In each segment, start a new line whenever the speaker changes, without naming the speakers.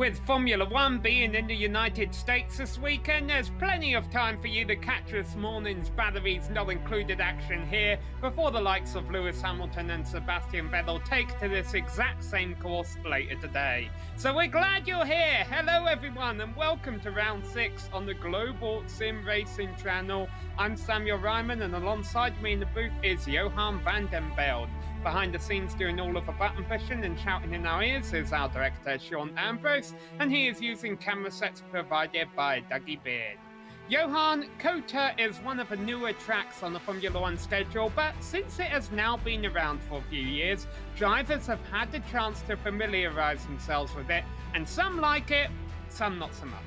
With Formula One being in the United States this weekend, there's plenty of time for you to catch this morning's batteries not included action here before the likes of Lewis Hamilton and Sebastian Vettel take to this exact same course later today. So we're glad you're here. Hello everyone and welcome to round 6 on the Global SimRacing Channel. I'm Samuel Ryman and alongside me in the booth is Johan van den Belde. Behind the scenes doing all of the button pushing and shouting in our ears is our director Sean Ambrose, and he is using camera sets provided by Dougie Beard. Johan, COTA is one of the newer tracks on the Formula One schedule, but since it has now been around for a few years, drivers have had the chance to familiarise themselves with it, and some like it, some not so much.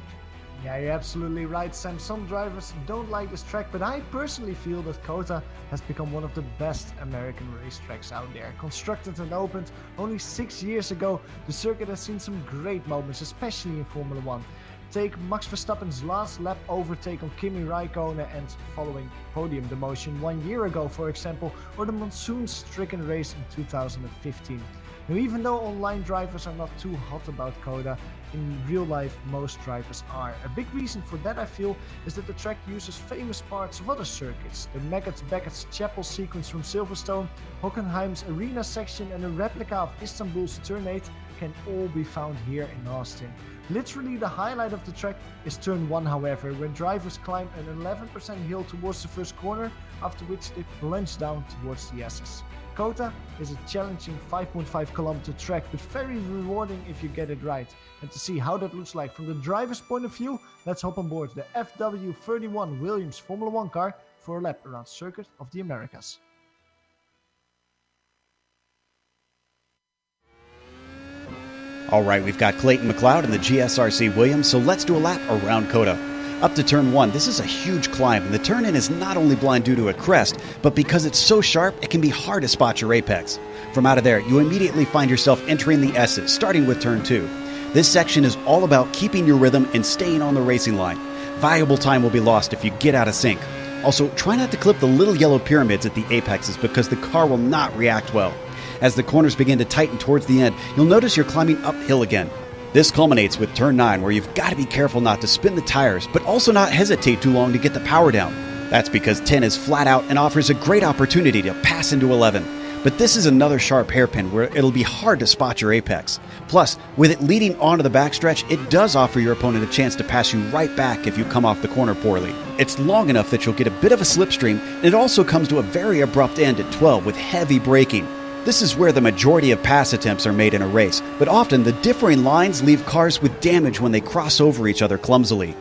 Yeah, you're absolutely right, Sam. Some drivers don't like this track, but I personally feel that COTA has become one of the best American racetracks out there. Constructed and opened only 6 years ago, the circuit has seen some great moments, especially in Formula One. Take Max Verstappen's last lap overtake on Kimi Räikkönen and following podium demotion 1 year ago, for example, or the monsoon-stricken race in 2015. Now, even though online drivers are not too hot about COTA, in real life most drivers are. A big reason for that, I feel, is that the track uses famous parts of other circuits. The Beckett's Chapel sequence from Silverstone, Hockenheim's arena section and a replica of Istanbul's Turn 8 can all be found here in Austin. Literally the highlight of the track is Turn 1, however, when drivers climb an 11% hill towards the first corner, after which they plunge down towards the S's. COTA is a challenging 5.5 kilometer track, but very rewarding if you get it right. And to see how that looks like from the driver's point of view, let's hop on board the FW31 Williams Formula One car for a lap around Circuit of the Americas.
All right, we've got Clayton McLeod in the GSRC Williams, so let's do a lap around COTA. Up to turn 1, this is a huge climb, and the turn-in is not only blind due to a crest, but because it's so sharp, it can be hard to spot your apex. From out of there, you immediately find yourself entering the S's, starting with turn 2. This section is all about keeping your rhythm and staying on the racing line. Valuable time will be lost if you get out of sync. Also, try not to clip the little yellow pyramids at the apexes because the car will not react well. As the corners begin to tighten towards the end, you'll notice you're climbing uphill again. This culminates with turn 9, where you've got to be careful not to spin the tires, but also not hesitate too long to get the power down. That's because 10 is flat out and offers a great opportunity to pass into 11. But this is another sharp hairpin where it'll be hard to spot your apex. Plus, with it leading onto the backstretch, it does offer your opponent a chance to pass you right back if you come off the corner poorly. It's long enough that you'll get a bit of a slipstream, and it also comes to a very abrupt end at 12 with heavy braking. This is where the majority of pass attempts are made in a race, but often the differing lines leave cars with damage when they cross over each other clumsily.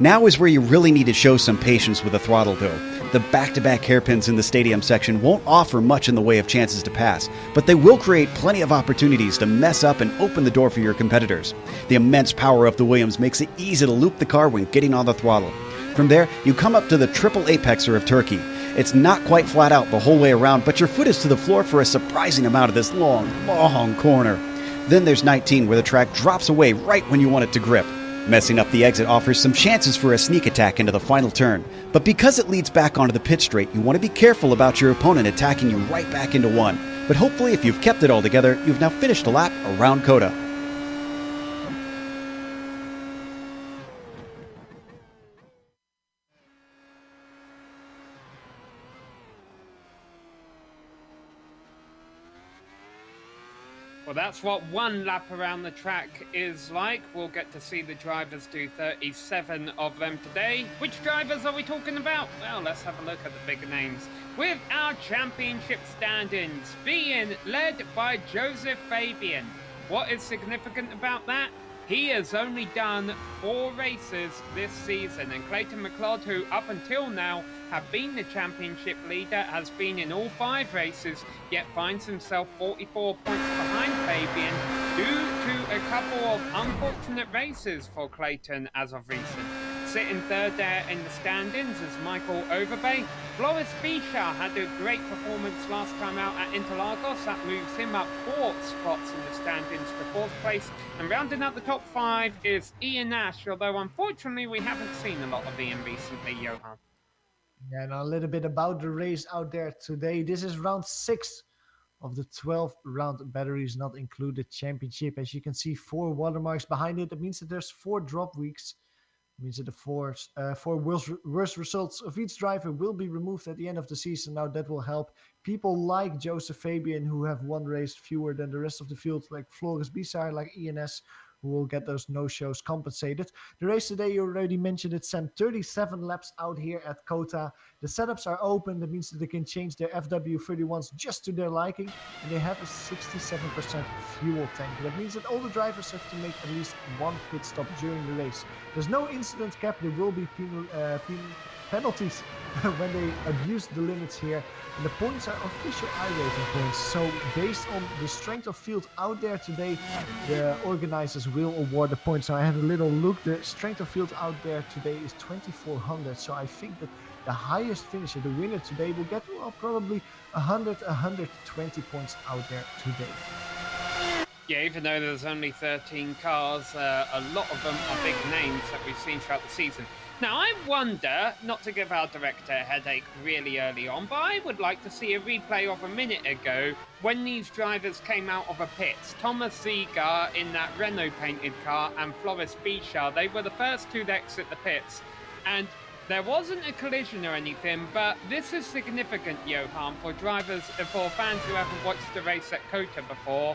Now is where you really need to show some patience with the throttle though. The back-to-back hairpins in the stadium section won't offer much in the way of chances to pass, but they will create plenty of opportunities to mess up and open the door for your competitors. The immense power of the Williams makes it easy to loop the car when getting on the throttle. From there, you come up to the triple apexer of Turkey. It's not quite flat out the whole way around, but your foot is to the floor for a surprising amount of this long corner. Then there's 19, where the track drops away right when you want it to grip. Messing up the exit offers some chances for a sneak attack into the final turn, but because it leads back onto the pit straight, you want to be careful about your opponent attacking you right back into 1. But hopefully, if you've kept it all together, you've now finished a lap around COTA.
Well, that's what one lap around the track is like. We'll get to see the drivers do 37 of them today. Which drivers are we talking about? Well, let's have a look at the big names. With our championship standings being led by Joseph Fabian. What is significant about that? He has only done 4 races this season, and Clayton McLeod, who up until now have been the championship leader, has been in all 5 races, yet finds himself 44 points behind Fabian due to a couple of unfortunate races for Clayton as of recent. Sitting third there in the standings is Michael Overbay. Floris Bichar had a great performance last time out at Interlagos. That moves him up 4 spots in the standings to 4th place. And rounding out the top 5 is Ian Nash, although unfortunately we haven't seen a lot of Ian recently, Johan.
Yeah, and a little bit about the race out there today. This is round 6 of the 12-round batteries not included championship. As you can see, 4 watermarks behind it. That means that there's 4 drop weeks. It means that the four worst results of each driver will be removed at the end of the season. Now that will help people like Joseph Fabian, who have one race fewer than the rest of the field, like Floris Bizar, like ENS, who will get those no-shows compensated. The race today, you already mentioned it, Sam, 37 laps out here at COTA. The setups are open. That means that they can change their FW31s just to their liking, and they have a 67% fuel tank. That means that all the drivers have to make at least 1 pit stop during the race. There's no incident cap. There will be penalties when they abuse the limits here. And the points are official iRacing points. So based on the strength of field out there today, the organizers will award the points. So I had a little look. The strength of field out there today is 2400. So I think that the highest finisher, the winner today, will get probably 120 points out there today.
Yeah, even though there's only 13 cars, a lot of them are big names that we've seen throughout the season. Now, I wonder, not to give our director a headache really early on, but I would like to see a replay of a minute ago when these drivers came out of a pits. Thomas Ziegler in that Renault-painted car and Floris Bizar, they were the first 2 to exit the pits. And there wasn't a collision or anything, but this is significant, Johan, for drivers, for fans who haven't watched the race at COTA before.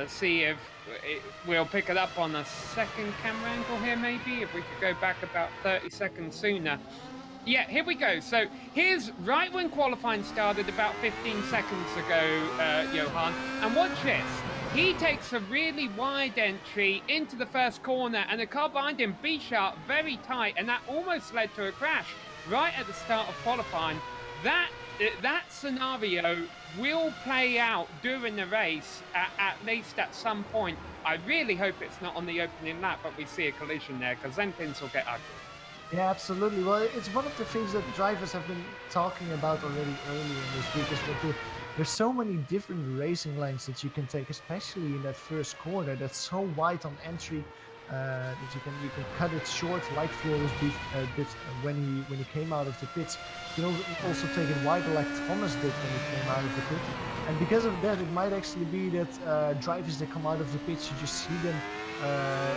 See if we'll pick it up on a second camera angle here, maybe, if we could go back about 30 seconds sooner. Yeah, here we go. So here's right when qualifying started about 15 seconds ago, Johan, and watch this. He takes a really wide entry into the first corner, and the car behind him, Bizar, very tight, and that almost led to a crash right at the start of qualifying. That scenario will play out during the race, at least at some point. I really hope it's not on the opening lap, but we see a collision there, because then things will get ugly.
Yeah, absolutely. Well, it's one of the things that drivers have been talking about already earlier in this week, is that there's so many different racing lines that you can take, especially in that first corner that's so wide on entry. That you can cut it short, like Floris did when he came out of the pits. You can also take it wider, like Thomas did when he came out of the pit. And because of that, it might actually be that drivers that come out of the pits, you just see them,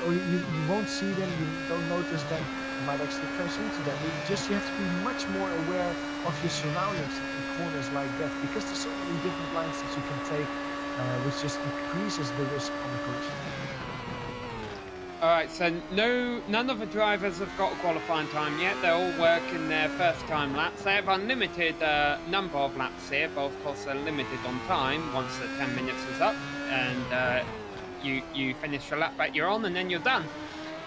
or you won't see them, you don't notice them. You might actually crash into them. You have to be much more aware of your surroundings in corners like that, because there's so many different lines that you can take, which just increases the risk on a collision.
All right, so none of the drivers have got a qualifying time yet. They're all working their first-time laps. They have unlimited number of laps here, but of course they're limited on time once the 10 minutes is up, and you finish the lap that you're on, and then you're done.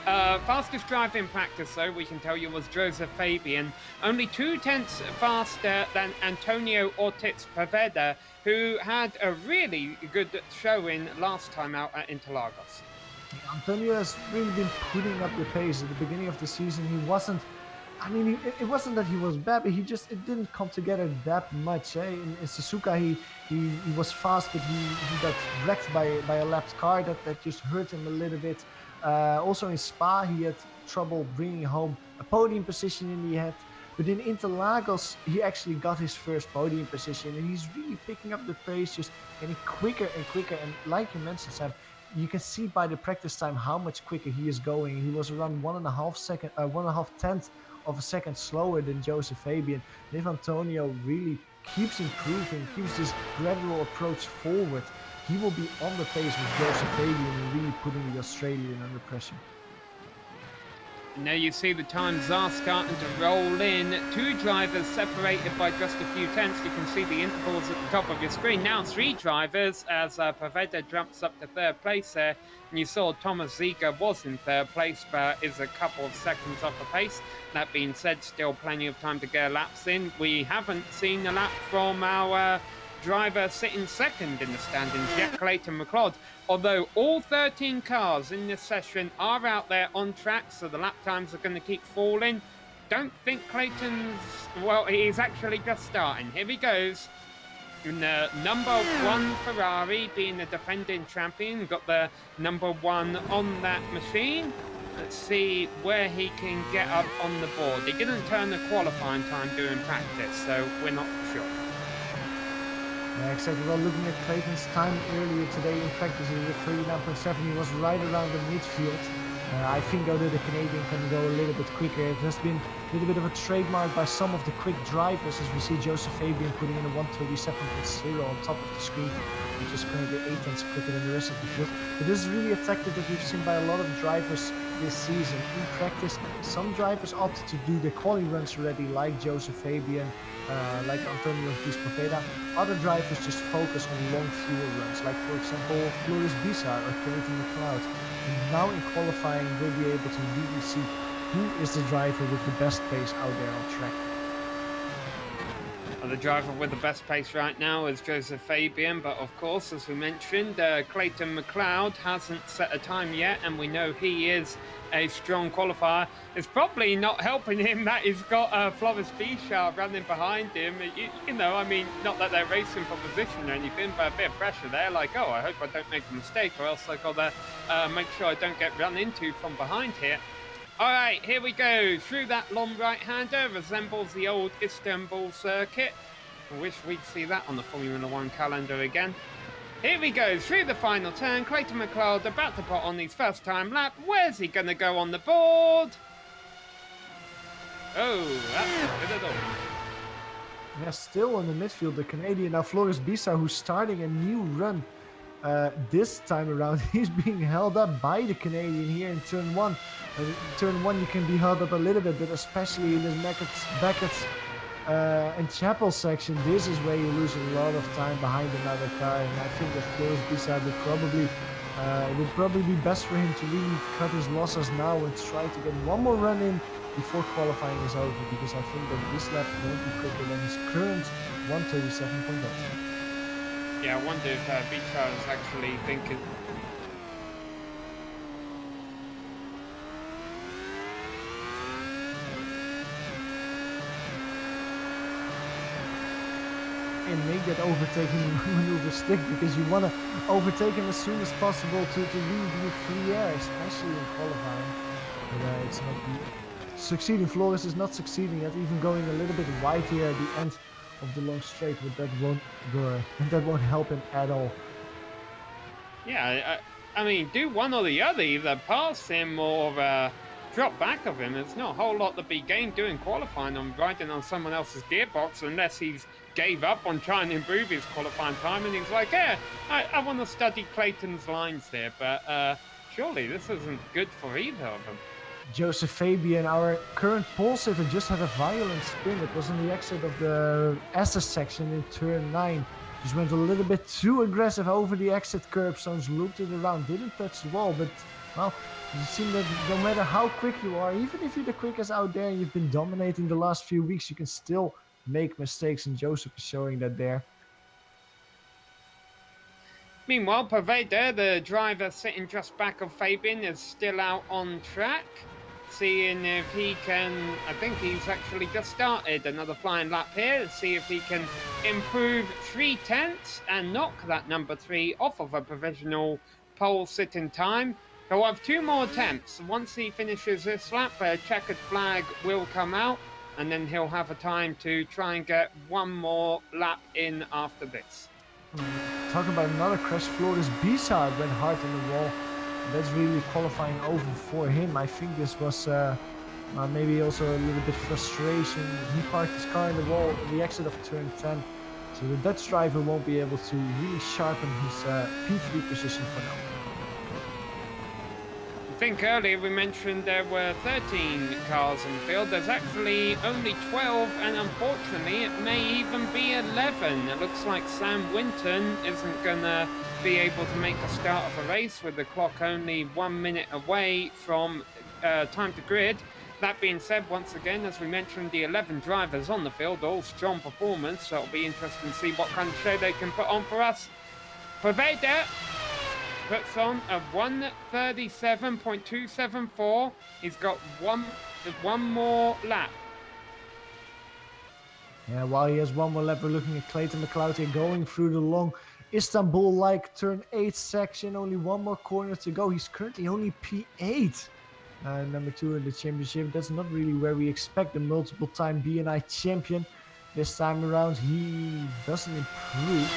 Fastest drive in practice, though, we can tell you, was Joseph Fabian, only 0.2 faster than Antonio Ortiz Poveda, who had a really good showing last time out at Interlagos.
Antonio has really been putting up the pace. At the beginning of the season, he wasn't, it wasn't that he was bad, but it didn't come together that much. In Suzuka, he was fast, but he got wrecked by a lapped car that just hurt him a little bit. Also in Spa, he had trouble bringing home a podium position in the end. But in Interlagos, he actually got his first podium position, and he's really picking up the pace, just getting quicker and quicker. And like you mentioned, Sam, you can see by the practice time how much quicker he is going. He was around 1.5 tenths of a second slower than Joseph Fabian. And if Antonio really keeps improving, keeps this gradual approach forward, he will be on the pace with Joseph Fabian and really putting the Australian under pressure.
Now you see the times are starting to roll in. 2 drivers separated by just a few tenths. You can see the intervals at the top of your screen. Now 3 drivers as Poveda jumps up to 3rd place there. And you saw Thomas Ziegler was in 3rd place, but is a couple of seconds off the pace. That being said, still plenty of time to get laps in. We haven't seen a lap from our driver sitting 2nd in the standings yet, Clayton McLeod. Although all 13 cars in this session are out there on track, so the lap times are going to keep falling. Don't think Clayton's, well, he's actually just starting. Here he goes. In the number 1 Ferrari, being the defending champion, got the number 1 on that machine. Let's see where he can get up on the board. He didn't turn the qualifying time during practice, so we're not sure.
Yeah, exactly. Well, looking at Clayton's time earlier today in practice, he did 39.7. He was right around the midfield. I think though that the Canadian can go a little bit quicker. It has been a little bit of a trademark by some of the quick drivers, as we see Joseph Fabian putting in a 1:37.0 on top of the screen, which is currently 8 tenths quicker than the rest of the field. But this is really a tactic that we've seen by a lot of drivers this season. In practice, some drivers opt to do the quali runs already, like Joseph Fabian, like Antonio Ortiz-Poveda. Other drivers just focus on long fuel runs, like for example Floris Bisa or Clayton McLeod. And now in qualifying, we'll be able to really see who is the driver with the best pace out there on track.
The driver with the best pace right now is Joseph Fabian, but of course, as we mentioned, Clayton McLeod hasn't set a time yet, and we know he is a strong qualifier. It's probably not helping him that he's got Floris Bichard running behind him. You know, I mean, not that they're racing for position or anything, but a bit of pressure there, like, oh, I hope I don't make a mistake, or else I've got to make sure I don't get run into from behind here. All right, here we go. Through that long right-hander, resembles the old Istanbul circuit. I wish we'd see that on the Formula One calendar again. Here we go, through the final turn. Clayton McLeod about to put on his first time lap. Where's he going to go on the board? Oh, that's not good at all.
Yeah, still in the midfield, the Canadian, now Floris Bisa, who's starting a new run. This time around, he's being held up by the Canadian here in turn 1. Turn 1 you can be held up a little bit, but especially in this Beckett and Chapel section, this is where you lose a lot of time behind another car. And I think that Floris Bisa would probably be best for him to really cut his losses now and try to get one more run in before qualifying is over, because I think that this lap won't be quicker than his current 1:37.0.
Yeah, I wonder if Bichard is actually thinking.
And make that overtaking maneuver stick, because you want to overtake him as soon as possible to really be free air, especially in qualifying. But it's not succeeding. Floris is not succeeding at even going a little bit wide here at the end of the long straight, but that won't help him at all.
Yeah, I mean, do one or the other, either pass him or drop back of him. There's not a whole lot to be gained doing qualifying on riding on someone else's gearbox, unless he's gave up on trying to improve his qualifying time and he's like, yeah, I want to study Clayton's lines there, but surely this isn't good for either of them.
Joseph Fabian, our current pole sitter, just had a violent spin. It was on the exit of the SS section in turn 9. Just went a little bit too aggressive over the exit curb zones, looped it around, didn't touch the wall, but well, you see that no matter how quick you are, even if you're the quickest out there and you've been dominating the last few weeks, you can still make mistakes, and Joseph is showing that there.
Meanwhile, Poveda, the driver sitting just back of Fabian, is still out on track, seeing if he can, I think he's actually just started another flying lap here, see if he can improve 3/10 and knock that number 3 off of a provisional pole sitting time. He'll have 2 more attempts. Once he finishes this lap, a checkered flag will come out, and then he'll have a time to try and get 1 more lap in after this.
Talking about another crash, Floris Bisa went hard on the wall. That's really qualifying over for him. I think this was maybe also a little bit frustration. He parked his car in the wall at the exit of turn 10. So the Dutch driver won't be able to really sharpen his P3 position for now.
I think earlier we mentioned there were 13 cars in the field. There's actually only 12, and unfortunately it may even be 11. It looks like Sam Winton isn't going to be able to make the start of a race with the clock only 1 minute away from time to grid. That being said, once again, as we mentioned, the 11 drivers on the field, all strong performance, so it'll be interesting to see what kind of show they can put on for us. Poveda puts on a 1:37.274. He's got one more lap.
Yeah, while he has 1 more lap, we're looking at Clayton McLeod here going through the long Istanbul-like turn 8 section. Only 1 more corner to go. He's currently only P8. Number 2 in the championship. That's not really where we expect a multiple-time BNI champion. This time around, he doesn't improve.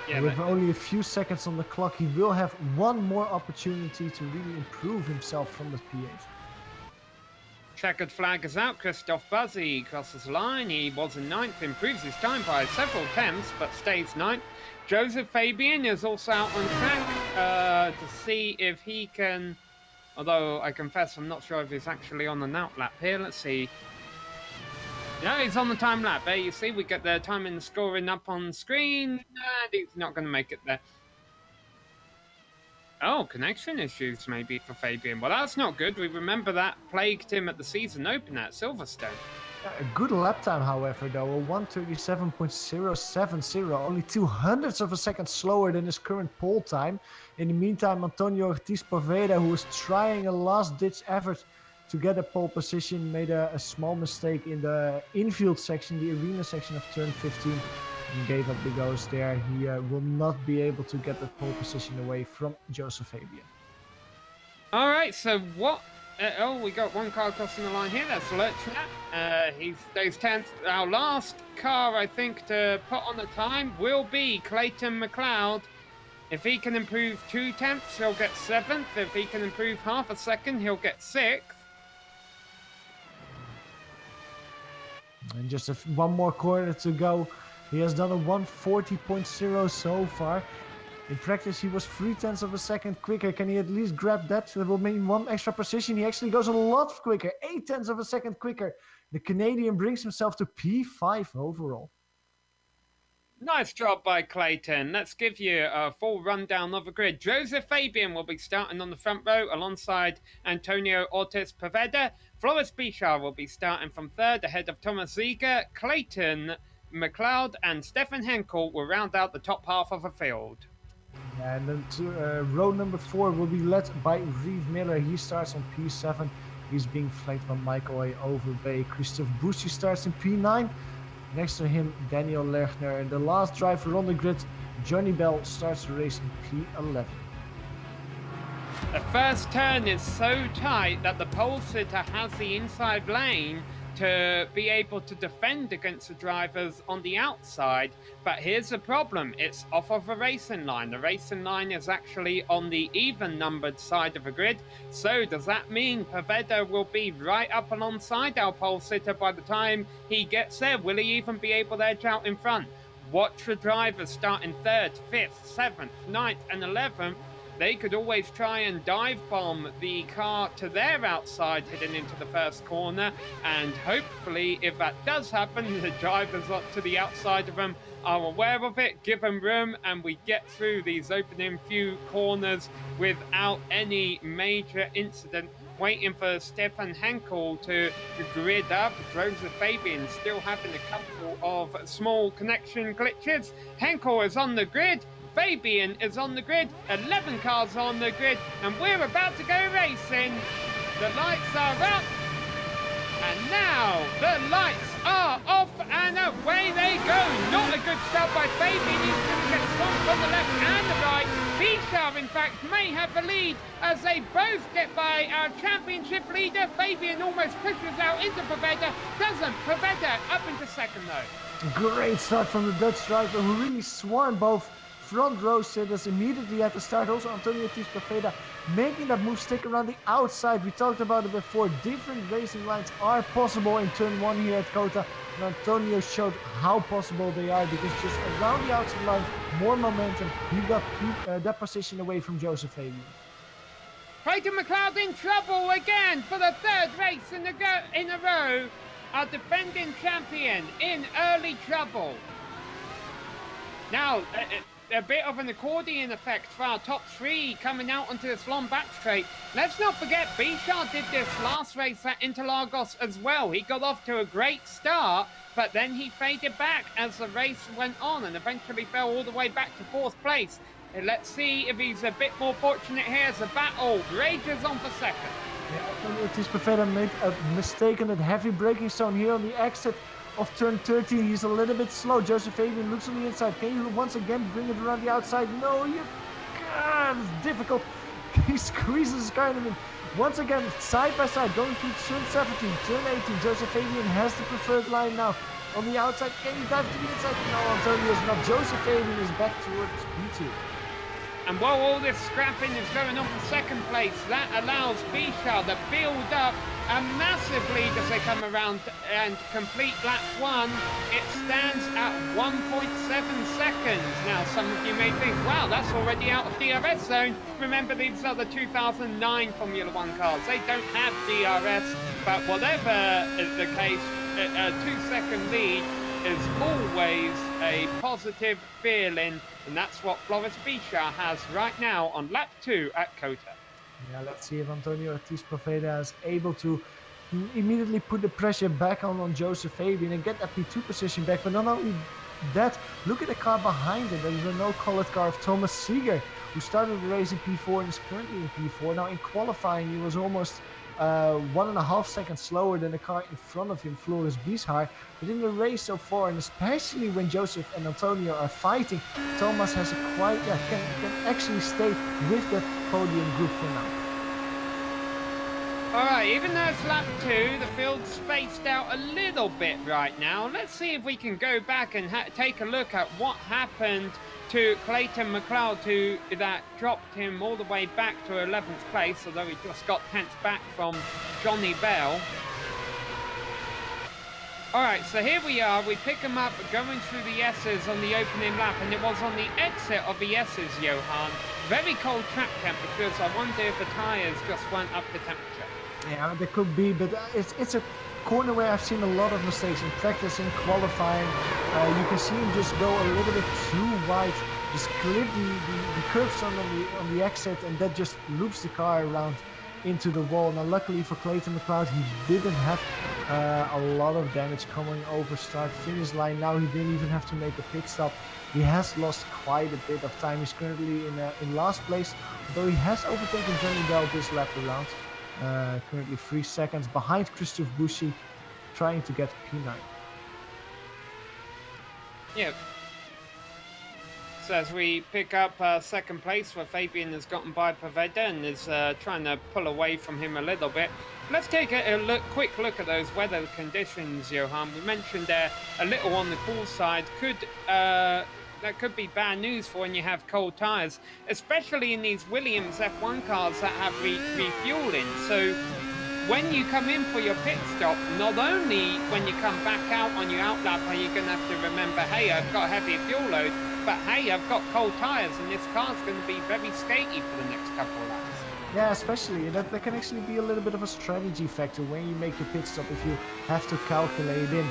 Yeah,
with only a few seconds on the clock, he will have one more opportunity to really improve himself from the P8.
Checkered flag is out. Christoph Buzzy crosses the line. He was in 9th, improves his time by several tenths, but stays 9th. Joseph Fabian is also out on track to see if he can... Although, I confess, I'm not sure if he's actually on an out lap here. Let's see. Yeah, he's on the time lap. There you see, we get the time and scoring up on screen. And he's not going to make it there. Oh, connection issues maybe for Fabian. Well, that's not good. We remember that plagued him at the season opener at Silverstone.
A good lap time, however, though. A 1:37.070, only 0.02 of a second slower than his current pole time. In the meantime, Antonio Ortiz Poveda, who was trying a last-ditch effort to get a pole position, made a small mistake in the infield section, the arena section of turn 15, and gave up the ghost there. He will not be able to get the pole position away from Joseph Fabian.
All right, so what... we got one car crossing the line here. That's Lurchnat. He stays 10th. Our last car, I think, to put on the time will be Clayton McLeod. If he can improve 2 tenths, he'll get 7th. If he can improve half a second, he'll get 6th.
And just one more corner to go. He has done a 1:40.0 so far. In practice, he was 0.3 of a second quicker. Can he at least grab that? That will mean one extra position. He actually goes a lot quicker, 0.8 of a second quicker. The Canadian brings himself to P5 overall.
Nice job by Clayton. Let's give you a full rundown of the grid. Joseph Fabian will be starting on the front row alongside Antonio Ortiz Poveda. Floris Bichard will be starting from 3rd ahead of Thomas Ziegler. Clayton McLeod and Stefan Henkel will round out the top half of the field.
And then row number 4 will be led by Reeve Miller. He starts on P7. He's being flanked by Michael A. Overbay. Christophe Bouchy starts in P9. Next to him, Daniel Lerchner. And the last driver on the grid, Johnny Bell, starts the race in P11.
The first turn is so tight that the pole sitter has the inside lane to be able to defend against the drivers on the outside. But here's the problem. It's off of a racing line. The racing line is actually on the even-numbered side of the grid. So does that mean Poveda will be right up alongside our pole sitter by the time he gets there? Will he even be able to edge out in front? Watch the drivers start in 3rd, 5th, 7th, 9th and 11th. They could always try and dive bomb the car to their outside heading into the first corner. And hopefully, if that does happen, the drivers up to the outside of them are aware of it, give them room, and we get through these opening few corners without any major incident. Waiting for Stefan Henkel to grid up. Joseph Fabian still having a couple of small connection glitches. Henkel is on the grid. Fabian is on the grid, 11 cars on the grid, and we're about to go racing. The lights are up, and now the lights are off, and away they go. Not a good start by Fabian. He's going to get swamped on the left and the right. Bichard, in fact, may have the lead as they both get by our championship leader. Fabian almost pushes out into Poveda. Doesn't. Poveda up into 2nd, though.
Great start from the Dutch driver, who really swarmed both front row sitters immediately at the start. Also Antonio Ortiz Poveda making that move, stick around the outside. We talked about it before. Different racing lines are possible in turn 1 here at COTA. And Antonio showed how possible they are, because just around the outside line, more momentum. He got that position away from Joseph Fabian.
Clayton McLeod in trouble again for the 3rd race in a row. Our defending champion in early trouble. Now, a bit of an accordion effect for our top 3 coming out onto this long back straight. Let's not forget, Bichard did this last race at Interlagos as well. He got off to a great start, but then he faded back as the race went on and eventually fell all the way back to 4th place. And let's see if he's a bit more fortunate here as the battle rages on for 2nd.
Yeah, Antonio Ortiz Poveda made a mistake in that heavy braking zone here on the exit of turn 13. He's a little bit slow. Joseph Fabian looks on the inside. Can you once again bring it around the outside? No, it's difficult. He squeezes his car in. Once again, side by side, going through turn 17, turn 18. Joseph Fabian has the preferred line now. on the outside. Can he dive to the inside? No, Antonio is not. Joseph Fabian is back towards P2.
And while all this scrapping is going on for second place, that allows Bichard to build up a massive lead as they come around and complete lap 1. It stands at 1.7 seconds. Now, some of you may think, wow, that's already out of DRS zone. Remember, these are the 2009 Formula 1 cars. They don't have DRS, but whatever is the case, a 2-second lead is always a positive feeling, and that's what Floris Bichard has right now on lap 2 at COTA.
Yeah, let's see if Antonio Ortiz Poveda is able to immediately put the pressure back on Joseph Fabian and get that P2 position back. But not only that, look at the car behind him. There is a no-colored car of Thomas Seeger, who started the race in P4 and is currently in P4. Now in qualifying, he was almost 1.5 seconds slower than the car in front of him, Floris Bichard. But in the race so far, and especially when Joseph and Antonio are fighting, Thomas has a quite, can actually stay with that podium group for now.
Alright, even though it's lap 2, the field's spaced out a little bit right now. Let's see if we can go back and take a look at what happened to Clayton McLeod, that dropped him all the way back to 11th place, although he just got 10th back from Johnny Bell. Alright, so here we are, we pick him up going through the S's on the opening lap, and it was on the exit of the S's, Johan. Very cold track temperatures. I wonder if the tyres just weren't up to temperature.
Yeah, there could be, but it's a corner where I've seen a lot of mistakes in practice, in qualifying. You can see him just go a little bit too wide, just clip the curbs on the exit, and that just loops the car around into the wall. Now luckily for Clayton McLeod, he didn't have a lot of damage coming over start finish line. Now he didn't even have to make a pit stop. He has lost quite a bit of time. He's currently in last place, though he has overtaken Johnny Bell this lap around. Currently 3 seconds behind Christophe Bouchy, trying to get P9.
Yeah. So as we pick up second place, where Fabian has gotten by Poveda and is trying to pull away from him a little bit. Let's take a quick look at those weather conditions, Johan. We mentioned there a little on the cool side. That could be bad news for when you have cold tyres, especially in these Williams F1 cars that have refueling. So when you come in for your pit stop, not only when you come back out on your outlap are you going to have to remember, hey, I've got heavy fuel load, but hey, I've got cold tyres and this car's going to be very skatey for the next couple of laps.
Yeah, especially that can actually be a little bit of a strategy factor when you make your pit stop, if you have to calculate in.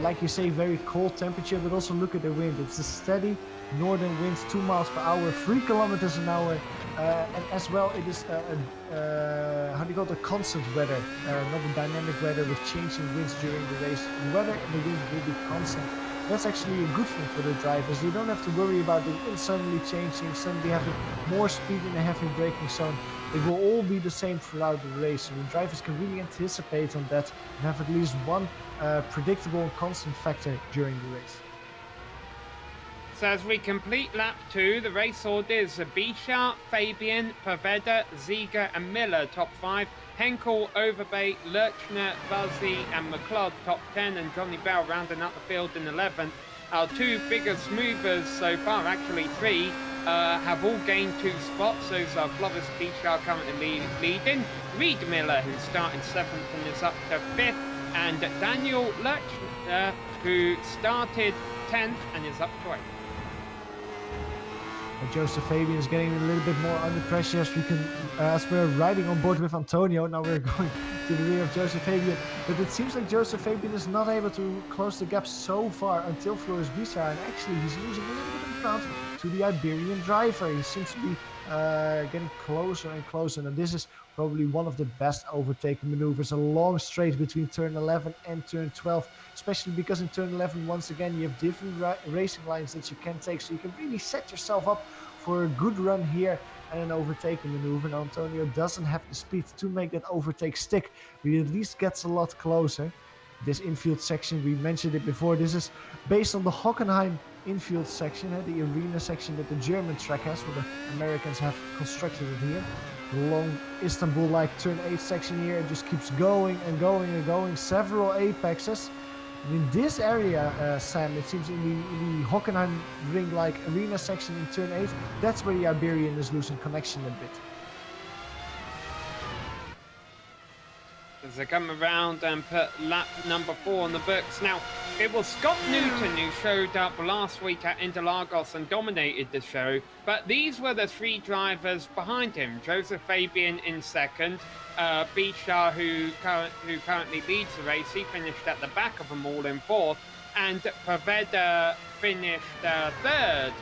Like you say, very cold temperature, but also look at the wind. It's a steady northern wind, 2 miles per hour, 3 kilometers an hour, and as well it is how do you call it, a constant weather, not a dynamic weather with changing winds during the race. The weather and the wind will be constant. That's actually a good thing for the drivers. You don't have to worry about the wind suddenly changing, suddenly having more speed in a heavy braking zone. It will all be the same throughout the race, so the drivers can really anticipate on that and have at least one predictable and constant factor during the race.
So as we complete lap 2, the race order is Bichard, Fabian, Poveda, Ziegler and Miller top 5, Henkel, Overbay, Lurchner, Buzzy and McLeod top 10, and Johnny Bell rounding up the field in 11th. Our 2 biggest movers so far, actually 3, have all gained 2 spots. Those are Floris Bichard currently leading, Reed Miller, who's starting 7th and is up to 5th, and Daniel Lurchner, who started 10th and is up to 8th.
Joseph Fabian is getting a little bit more under pressure as we're riding on board with Antonio. Now we're going to the rear of Joseph Fabian, but it seems like Joseph Fabian is not able to close the gap so far until Floris Bichard, and actually he's losing a little bit of ground to the Iberian driver. He seems to be getting closer and closer, and this is probably one of the best overtaking maneuvers, a long straight between turn 11 and turn 12, especially because in turn 11 once again you have different racing lines that you can take, so you can really set yourself up for a good run here and an overtaking maneuver. Now Antonio doesn't have the speed to make that overtake stick, but he at least gets a lot closer. This infield section, we mentioned it before, this is based on the Hockenheim infield section, the arena section that the German track has, where the Americans have constructed it here. The long Istanbul-like turn 8 section here, it just keeps going and going and going, several apexes. And in this area, Sam, it seems in the Hockenheim ring-like arena section in turn 8, that's where the Iberian is losing connection a bit.
As they come around and put lap number 4 on the books. Now, it was Scott Newton who showed up last week at Interlagos and dominated the show, but these were the 3 drivers behind him. Joseph Fabian in second, Bichar, who currently leads the race, he finished at the back of them all in 4th, and Poveda finished 3rd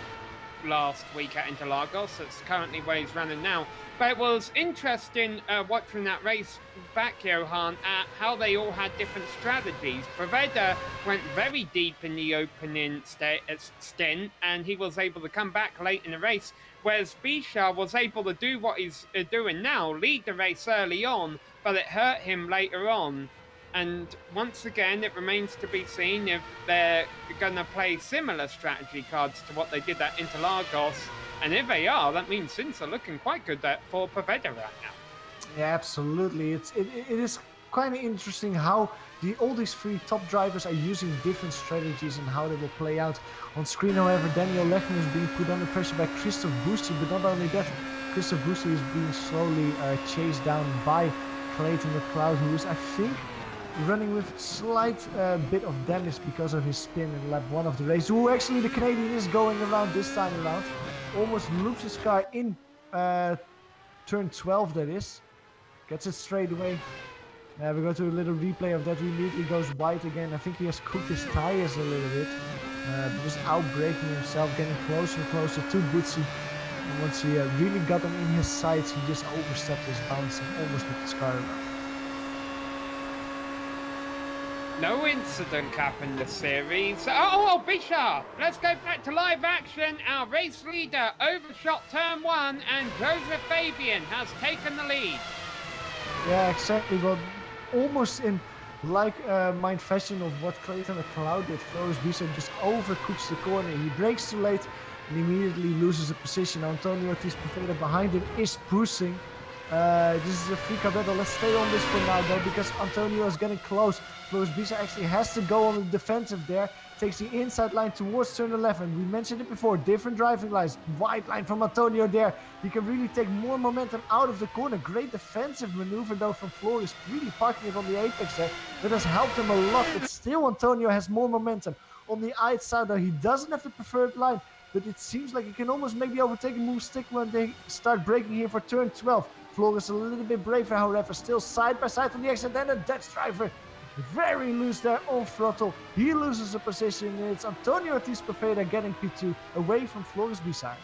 last week at Interlagos. That's currently where he's running now. But it was interesting watching that race back, Johan, at how they all had different strategies. Poveda went very deep in the opening stint, and he was able to come back late in the race, whereas Bichar was able to do what he's doing now, lead the race early on, but it hurt him later on. And once again, it remains to be seen if they're going to play similar strategy cards to what they did at Interlagos. And if they are, that means Sins are looking quite good for Poveda right now.
Yeah, absolutely. It is kind of interesting how all these 3 top drivers are using different strategies and how they will play out on screen. However, Daniel Lechner is being put under pressure by Christoph Busti, but not only that, Christoph Busti is being slowly chased down by Clayton McLeod, who is, I think, running with slight bit of damage because of his spin in lap 1 of the race. Who actually the Canadian is going around this time around. Almost loops his car in turn 12, that is. Gets it straight away. We go to a little replay of that. He immediately goes wide again. I think he has cooked his tires a little bit. Just outbraking himself, getting closer and closer to Busti. And once he really got him in his sights, he just overstepped his bounds and almost looped his car around.
No incident cap in the series. Oh, Bichar! Let's go back to live action. Our race leader overshot turn 1, and Joseph Fabian has taken the lead.
Yeah, exactly. Well, almost in mind fashion of what Clayton McLeod did. Floris Bichar just overcooks the corner. He brakes too late and immediately loses a position. Antonio Ortiz Poveda behind him is pushing. This is a free car battle. Let's stay on this for now though, because Antonio is getting close. Floris Bichar actually has to go on the defensive there. Takes the inside line towards turn 11. We mentioned it before, different driving lines. Wide line from Antonio there. He can really take more momentum out of the corner. Great defensive maneuver though from Floris, really parking it on the apex there. That has helped him a lot, but still Antonio has more momentum. On the outside though, he doesn't have the preferred line, but it seems like he can almost maybe overtake and move stick when they start braking here for turn 12. Floris a little bit braver, however, still side by side on the exit, and a Dutch driver very loose there on throttle. He loses a position, and it's Antonio Ortiz Poveda getting P2 away from Floris Bichar.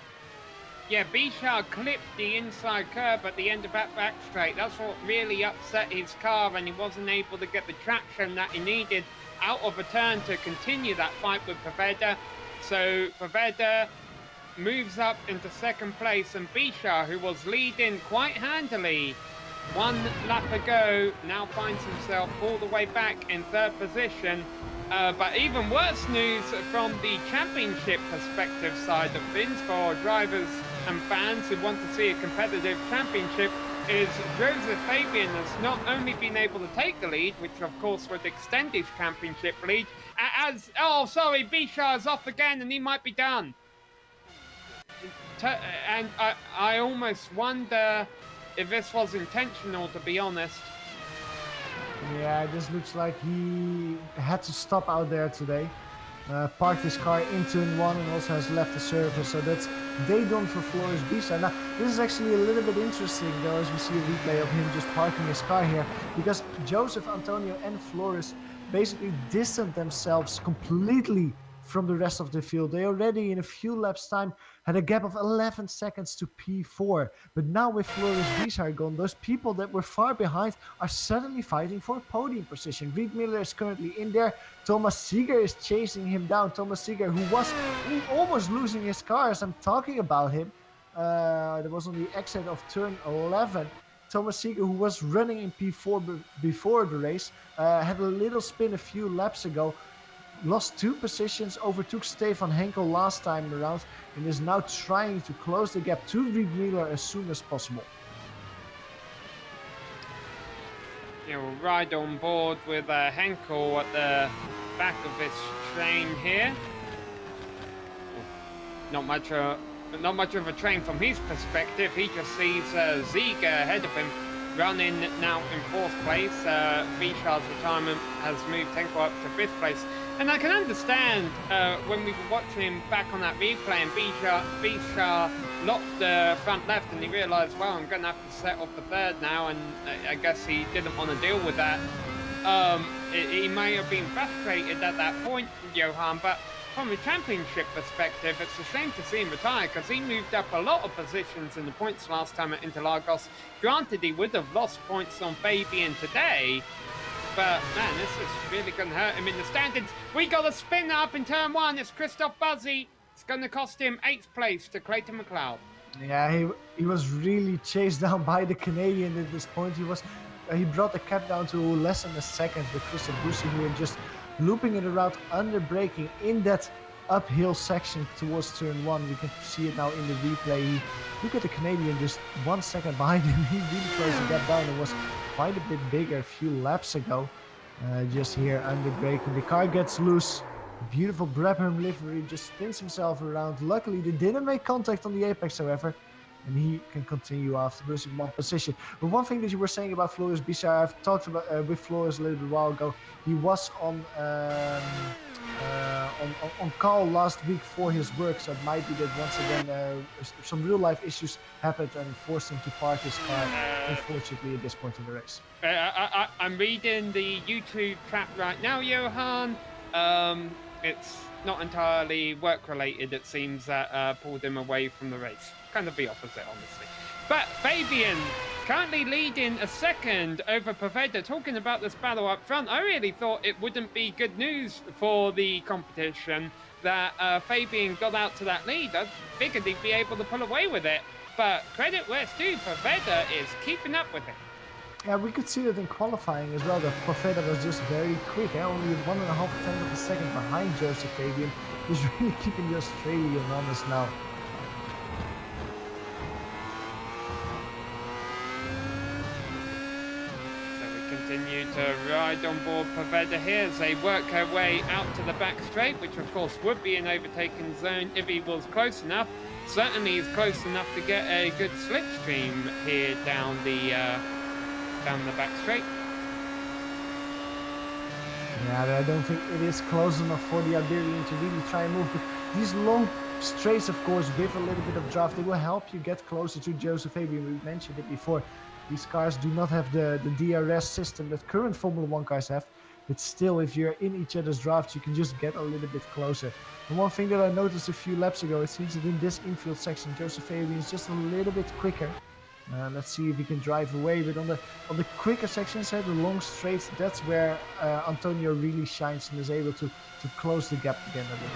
Yeah, Bichar clipped the inside curb at the end of that back straight. That's what really upset his car, and he wasn't able to get the traction that he needed out of a turn to continue that fight with Poveda. So Poveda moves up into second place, and Bichar, who was leading quite handily 1 lap ago, now finds himself all the way back in 3rd position. But even worse news from the championship perspective side of things for drivers and fans who want to see a competitive championship is Joseph Fabian has not only been able to take the lead, which of course would extend his championship lead, Bichar is off again and he might be done. And I almost wonder if this was intentional, to be honest.
Yeah, this looks like he had to stop out there today. Parked his car in turn 1 and also has left the service, so that's day done for Floris Bichar. Now, this is actually a little bit interesting though, as we see a replay of him just parking his car here, because Joseph, Antonio and Floris basically distanced themselves completely from the rest of the field. They already in a few laps time had a gap of 11 seconds to P4, but now with Floris Bichar gone, those people that were far behind are suddenly fighting for a podium position. Reed Miller is currently in there. Thomas Seeger is chasing him down. Thomas Seeger, who was almost losing his car as I'm talking about him. That was on the exit of turn 11. Thomas Seeger, who was running in P4 before the race, had a little spin a few laps ago. Lost 2 positions, overtook Stefan Henkel last time around, and is now trying to close the gap to Reed Miller as soon as possible.
Yeah, we'll ride on board with Henkel at the back of this train here. Not much of a train from his perspective. He just sees Ziege ahead of him, running now in 4th place. Bishar's retirement has moved Henkel up to 5th place. And I can understand when we were watching him back on that replay and Bishar locked the front left and he realised, well, I'm going to have to set off the 3rd now, and I guess he didn't want to deal with that. He may have been frustrated at that point, Johan, but from a championship perspective, it's a shame to see him retire because he moved up a lot of positions in the points last time at Interlagos. Granted, he would have lost points on Fabian today, but man, this is really going to hurt him in the standings. We got a spin up in turn 1. It's Christoph Buzzy. It's going to cost him 8th place to Clayton McLeod.
Yeah, he was really chased down by the Canadian at this point. He brought the cap down to less than a second with Christoph Buzzy here, just looping it around under braking in that uphill section towards turn 1. We can see it now in the replay. Look at the Canadian just 1 second behind him. He really closed the gap down. It was quite a bit bigger a few laps ago. Just here under braking. The car gets loose. Beautiful Brabham livery, just spins himself around. Luckily they didn't make contact on the apex, however, and he can continue after losing 1 position. But one thing that you were saying about Floris Bishar, I've talked about with Floris a little bit while ago. He was on call last week for his work, so it might be that once again some real life issues happened and forced him to park his car, unfortunately, at this point in the race.
I'm reading the YouTube chat right now, Johan. It's not entirely work related, it seems, that pulled him away from the race. Kind of the opposite, honestly. But Fabian currently leading a second over Poveda. Talking about this battle up front, I really thought it wouldn't be good news for the competition that Fabian got out to that lead. I figured he'd be able to pull away with it. But credit where it's due, Poveda is keeping up with it.
Yeah, we could see that in qualifying as well, that Poveda was just very quick, only 1.5 tenths of a second behind Joseph Fabian. He's really keeping the Australian honest now.
So we continue to ride on board Poveda here as they work their way out to the back straight, which of course would be an overtaking zone if he was close enough. Certainly is close enough to get a good slipstream here down the back straight.
Yeah, I don't think it is close enough for the Iberian to really try and move. But these long straights, of course, with a little bit of draft, they will help you get closer to Joseph Fabian. We mentioned it before. These cars do not have the DRS system that current Formula 1 cars have. But still, if you're in each other's drafts, you can just get a little bit closer. And one thing that I noticed a few laps ago, it seems that in this infield section, Joseph Fabian is just a little bit quicker. Let's see if he can drive away, but on the quicker sections, the long straights, that's where Antonio really shines and is able to close the gap again a little bit.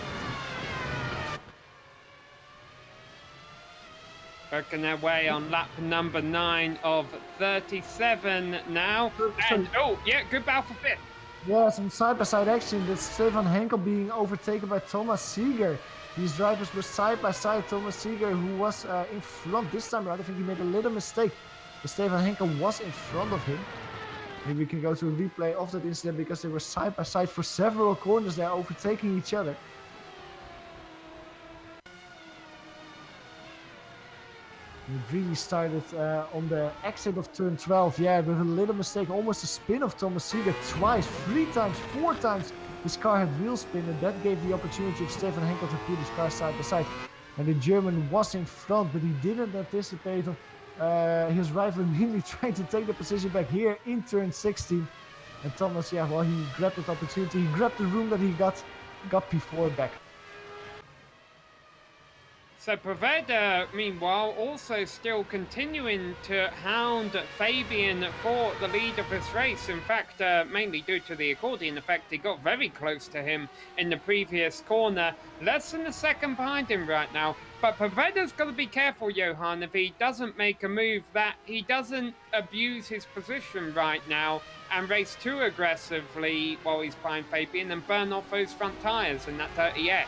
Working their way on lap number 9 of 37 now. And, oh, yeah, good battle for 5th.
Yeah, some side-by-side action. That's Stefan Henkel being overtaken by Thomas Seeger. These drivers were side by side. Thomas Seeger, who was in front this time around, I think he made a little mistake. But Stefan Henkel was in front of him. Maybe we can go to a replay of that incident because they were side by side for several corners. They're overtaking each other. It really started on the exit of turn 12. Yeah, with a little mistake, almost a spin of Thomas Seeger twice, 3 times, 4 times. His car had wheel spin, and that gave the opportunity of Stefan Henkel to put his car side by side. And the German was in front, but he didn't anticipate his rival immediately trying to take the position back here in turn 16. And Thomas, yeah, well, he grabbed that opportunity. He grabbed the room that he got before back.
So Poveda, meanwhile, also still continuing to hound Fabian for the lead of this race. In fact, mainly due to the accordion effect, he got very close to him in the previous corner. Less than a second behind him right now. But Poveda's got to be careful, Johan, if he doesn't make a move that he doesn't abuse his position right now and race too aggressively while he's behind Fabian and burn off those front tyres in that 30X.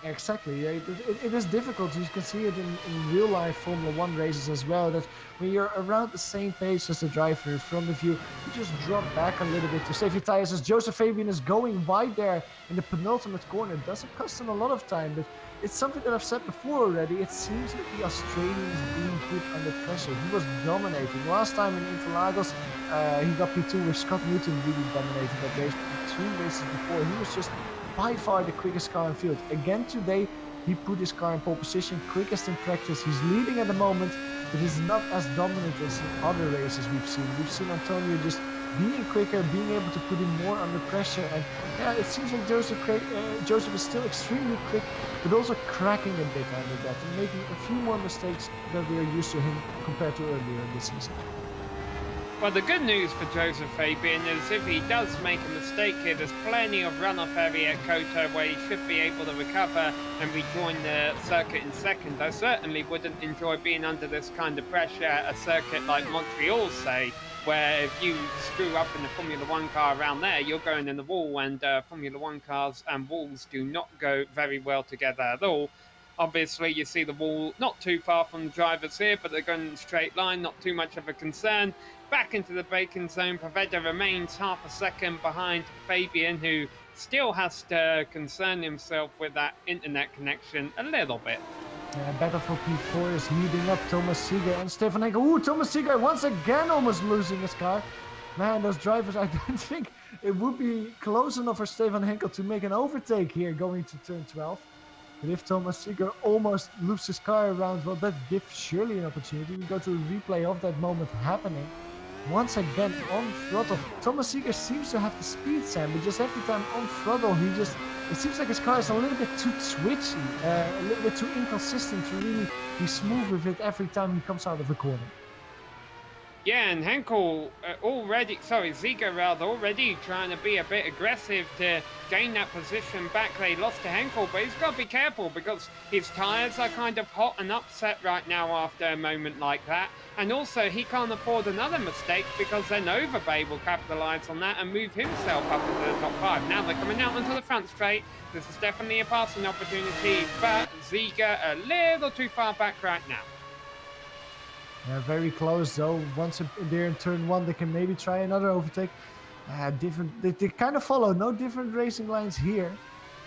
Exactly. Yeah, it is difficult. You can see it in real life Formula One races as well. That when you're around the same pace as the driver in front of you, you just drop back a little bit to save your tires. As Joseph Fabian is going wide there in the penultimate corner, it doesn't cost him a lot of time, but it's something that I've said before already. It seems that the Australian is being put under pressure. He was dominating last time in Interlagos. He got P2 with Scott Newton really dominating that race. But the 2 races before, he was just by far the quickest car in field. Again today, he put his car in pole position, quickest in practice. He's leading at the moment, but he's not as dominant as in other races we've seen. We've seen Antonio just being quicker, being able to put him more under pressure. And yeah, it seems like Joseph is still extremely quick, but also cracking a bit under that and making a few more mistakes that we are used to him compared to earlier in the season.
Well, the good news for Joseph Fabian is if he does make a mistake here, there's plenty of runoff area at COTA where he should be able to recover and rejoin the circuit in second. I certainly wouldn't enjoy being under this kind of pressure at a circuit like Montreal, say, where if you screw up in the Formula One car around there, you're going in the wall, and Formula One cars and walls do not go very well together at all. Obviously, you see the wall not too far from the drivers here, but they're going in a straight line, not too much of a concern. Back into the braking zone, Poveda remains half a second behind Fabian, who still has to concern himself with that internet connection a little bit.
Yeah, battle for P4 is heating up. Thomas Seeger and Stefan Henkel. Ooh, Thomas Seeger once again almost losing his car. Man, those drivers, I don't think it would be close enough for Stefan Henkel to make an overtake here going to turn 12. But if Thomas Seeger almost loops his car around, well, that gives surely an opportunity. We go to a replay of that moment happening. Once again on throttle. Thomas Seeger seems to have the speed, Sam, but just every time on throttle, it seems like his car is a little bit too twitchy, a little bit too inconsistent to really be smooth with it every time he comes out of a corner.
Yeah, and Henkel Seeger already trying to be a bit aggressive to gain that position back. They lost to Henkel, but he's got to be careful because his tyres are kind of hot and upset right now after a moment like that. And also, he can't afford another mistake because then Overbay will capitalise on that and move himself up into the top 5. Now they're coming out onto the front straight. This is definitely a passing opportunity, but Seeger a little too far back right now.
Yeah, very close though. Once they're in turn 1, they can maybe try another overtake. They kind of follow, no different racing lines here.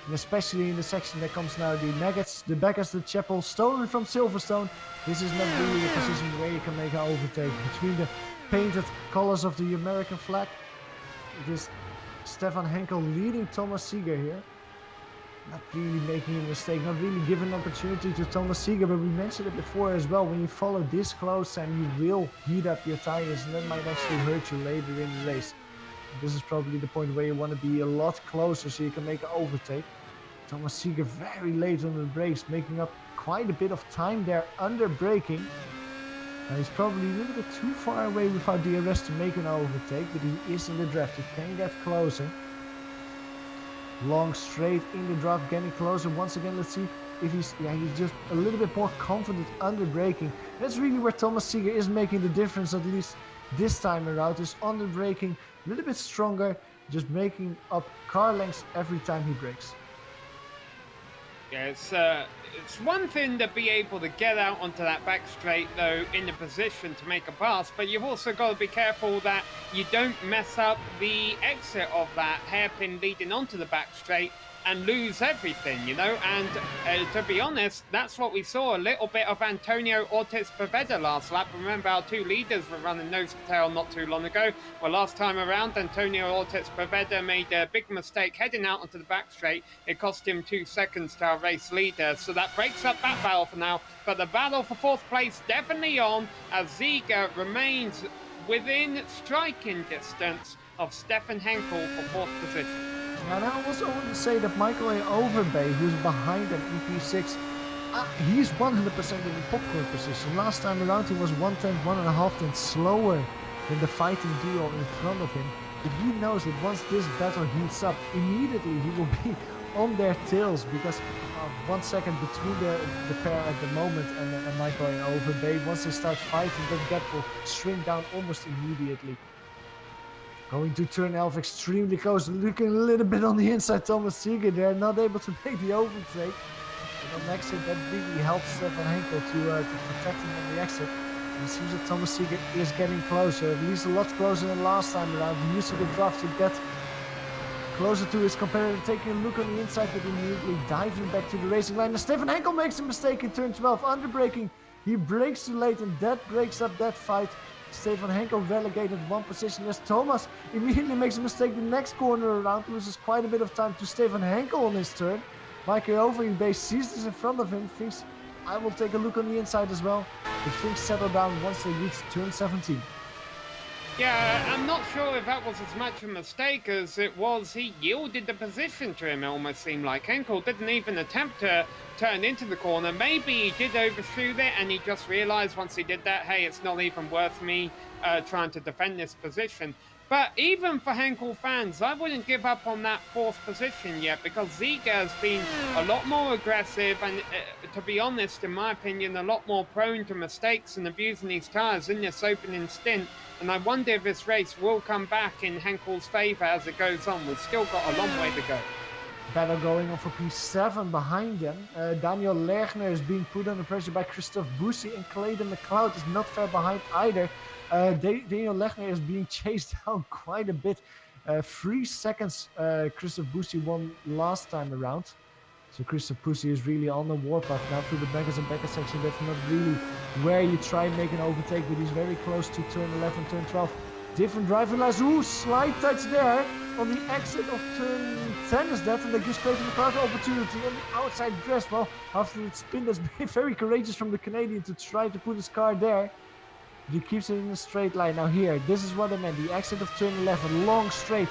And especially in the section that comes now, the Nuggets, the Beckers, the Chapel, stolen from Silverstone. This is not really a position where you can make an overtake. Between the painted colors of the American flag, it is Stefan Henkel leading Thomas Seeger here. Not really making a mistake, not really giving an opportunity to Thomas Seeger, but we mentioned it before as well. When you follow this close, and you will heat up your tires, and that might actually hurt you later in the race. This is probably the point where you want to be a lot closer so you can make an overtake. Thomas Seeger very late on the brakes, making up quite a bit of time there under braking. He's probably a little bit too far away without DRS to make an overtake, but he is in the draft. He can get closer. Long straight in the draft, getting closer. Once again, let's see if he's just a little bit more confident under braking. That's really where Thomas Seeger is making the difference, at least this time around. Is under braking, a little bit stronger, just making up car lengths every time he brakes.
Yeah, it's one thing to be able to get out onto that back straight, though, in the position to make a pass, but you've also got to be careful that you don't mess up the exit of that hairpin leading onto the back straight and lose everything, you know. And to be honest, that's what we saw a little bit of Antonio Ortiz-Poveda last lap. Remember, our 2 leaders were running nose to tail not too long ago. Well, last time around, Antonio Ortiz-Poveda made a big mistake heading out onto the back straight. It cost him 2 seconds to our race leader, so that breaks up that battle for now. But the battle for 4th place definitely on, as Seeger remains within striking distance of Stefan Henkel for 4th position.
And I also want to say that Michael A. Overbay, who's behind him in P6, he's 100% in the popcorn position. Last time around he was 1.5 slower than the fighting duo in front of him. But he knows that once this battle heats up, immediately he will be on their tails, because 1 second between the pair at the moment and Michael A. Overbay. Once they start fighting, that gap will shrink down almost immediately. Going to turn 11, extremely close, looking a little bit on the inside. Thomas Seeger there, not able to make the overtake. And on exit, that really helps Stefan Henkel to protect him on the exit. And it seems that Thomas Seeger is getting closer, at least a lot closer than last time around. He used the draft to get closer to his competitor, taking a look on the inside, but immediately diving back to the racing line. And Stefan Henkel makes a mistake in turn 12, underbraking. He brakes too late, and that breaks up that fight. Stefan Henkel relegated one position as Thomas immediately makes a mistake the next corner around, loses quite a bit of time to Stefan Henkel on his turn. Michael Overbase sees this in front of him, thinks, I will take a look on the inside as well. But things settle down once they reach turn 17.
Yeah, I'm not sure if that was as much a mistake as it was he yielded the position to him, it almost seemed like. Henkel didn't even attempt to turn into the corner. Maybe he did overshoot it and he just realised once he did that, hey, it's not even worth me trying to defend this position. But even for Henkel fans, I wouldn't give up on that fourth position yet, because Ziga has been a lot more aggressive and, to be honest, in my opinion, a lot more prone to mistakes and abusing his tyres in this opening stint. And I wonder if this race will come back in Henkel's favour as it goes on. We've still got a long way to go.
Battle going on for P7 behind them. Daniel Lerner is being put under pressure by Christophe Boussy, and Clayton McLeod is not far behind either. Daniel Lerner is being chased down quite a bit. 3 seconds Christophe Boussy won last time around. So Christophe Boussy is really on the warpath now through the backers and backer section. That's not really where you try and make an overtake, but he's very close to turn 11, turn 12. Different driving lines. Ooh, slight touch there on the exit of turn 10 is that, and that gives Clayton McLeod an opportunity on the outside grass. Well, after that spin, that's been very courageous from the Canadian to try to put his car there. He keeps it in a straight line. Now here, this is what I meant. The exit of turn 11, long straight.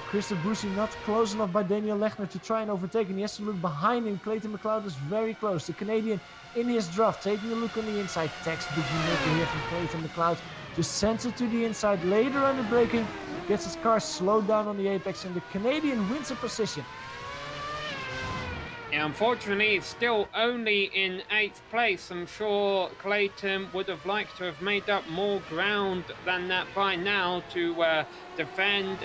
Christophe Boussy not close enough by Daniel Lerner to try and overtake, and he has to look behind him. Clayton McLeod is very close. The Canadian in his draft, taking a look on the inside. Textbook maneuver here from Clayton McLeod. Just sends it to the inside, later under braking. Gets his car slowed down on the apex, and the Canadian wins a position.
Yeah, unfortunately, it's still only in 8th place. I'm sure Clayton would have liked to have made up more ground than that by now to defend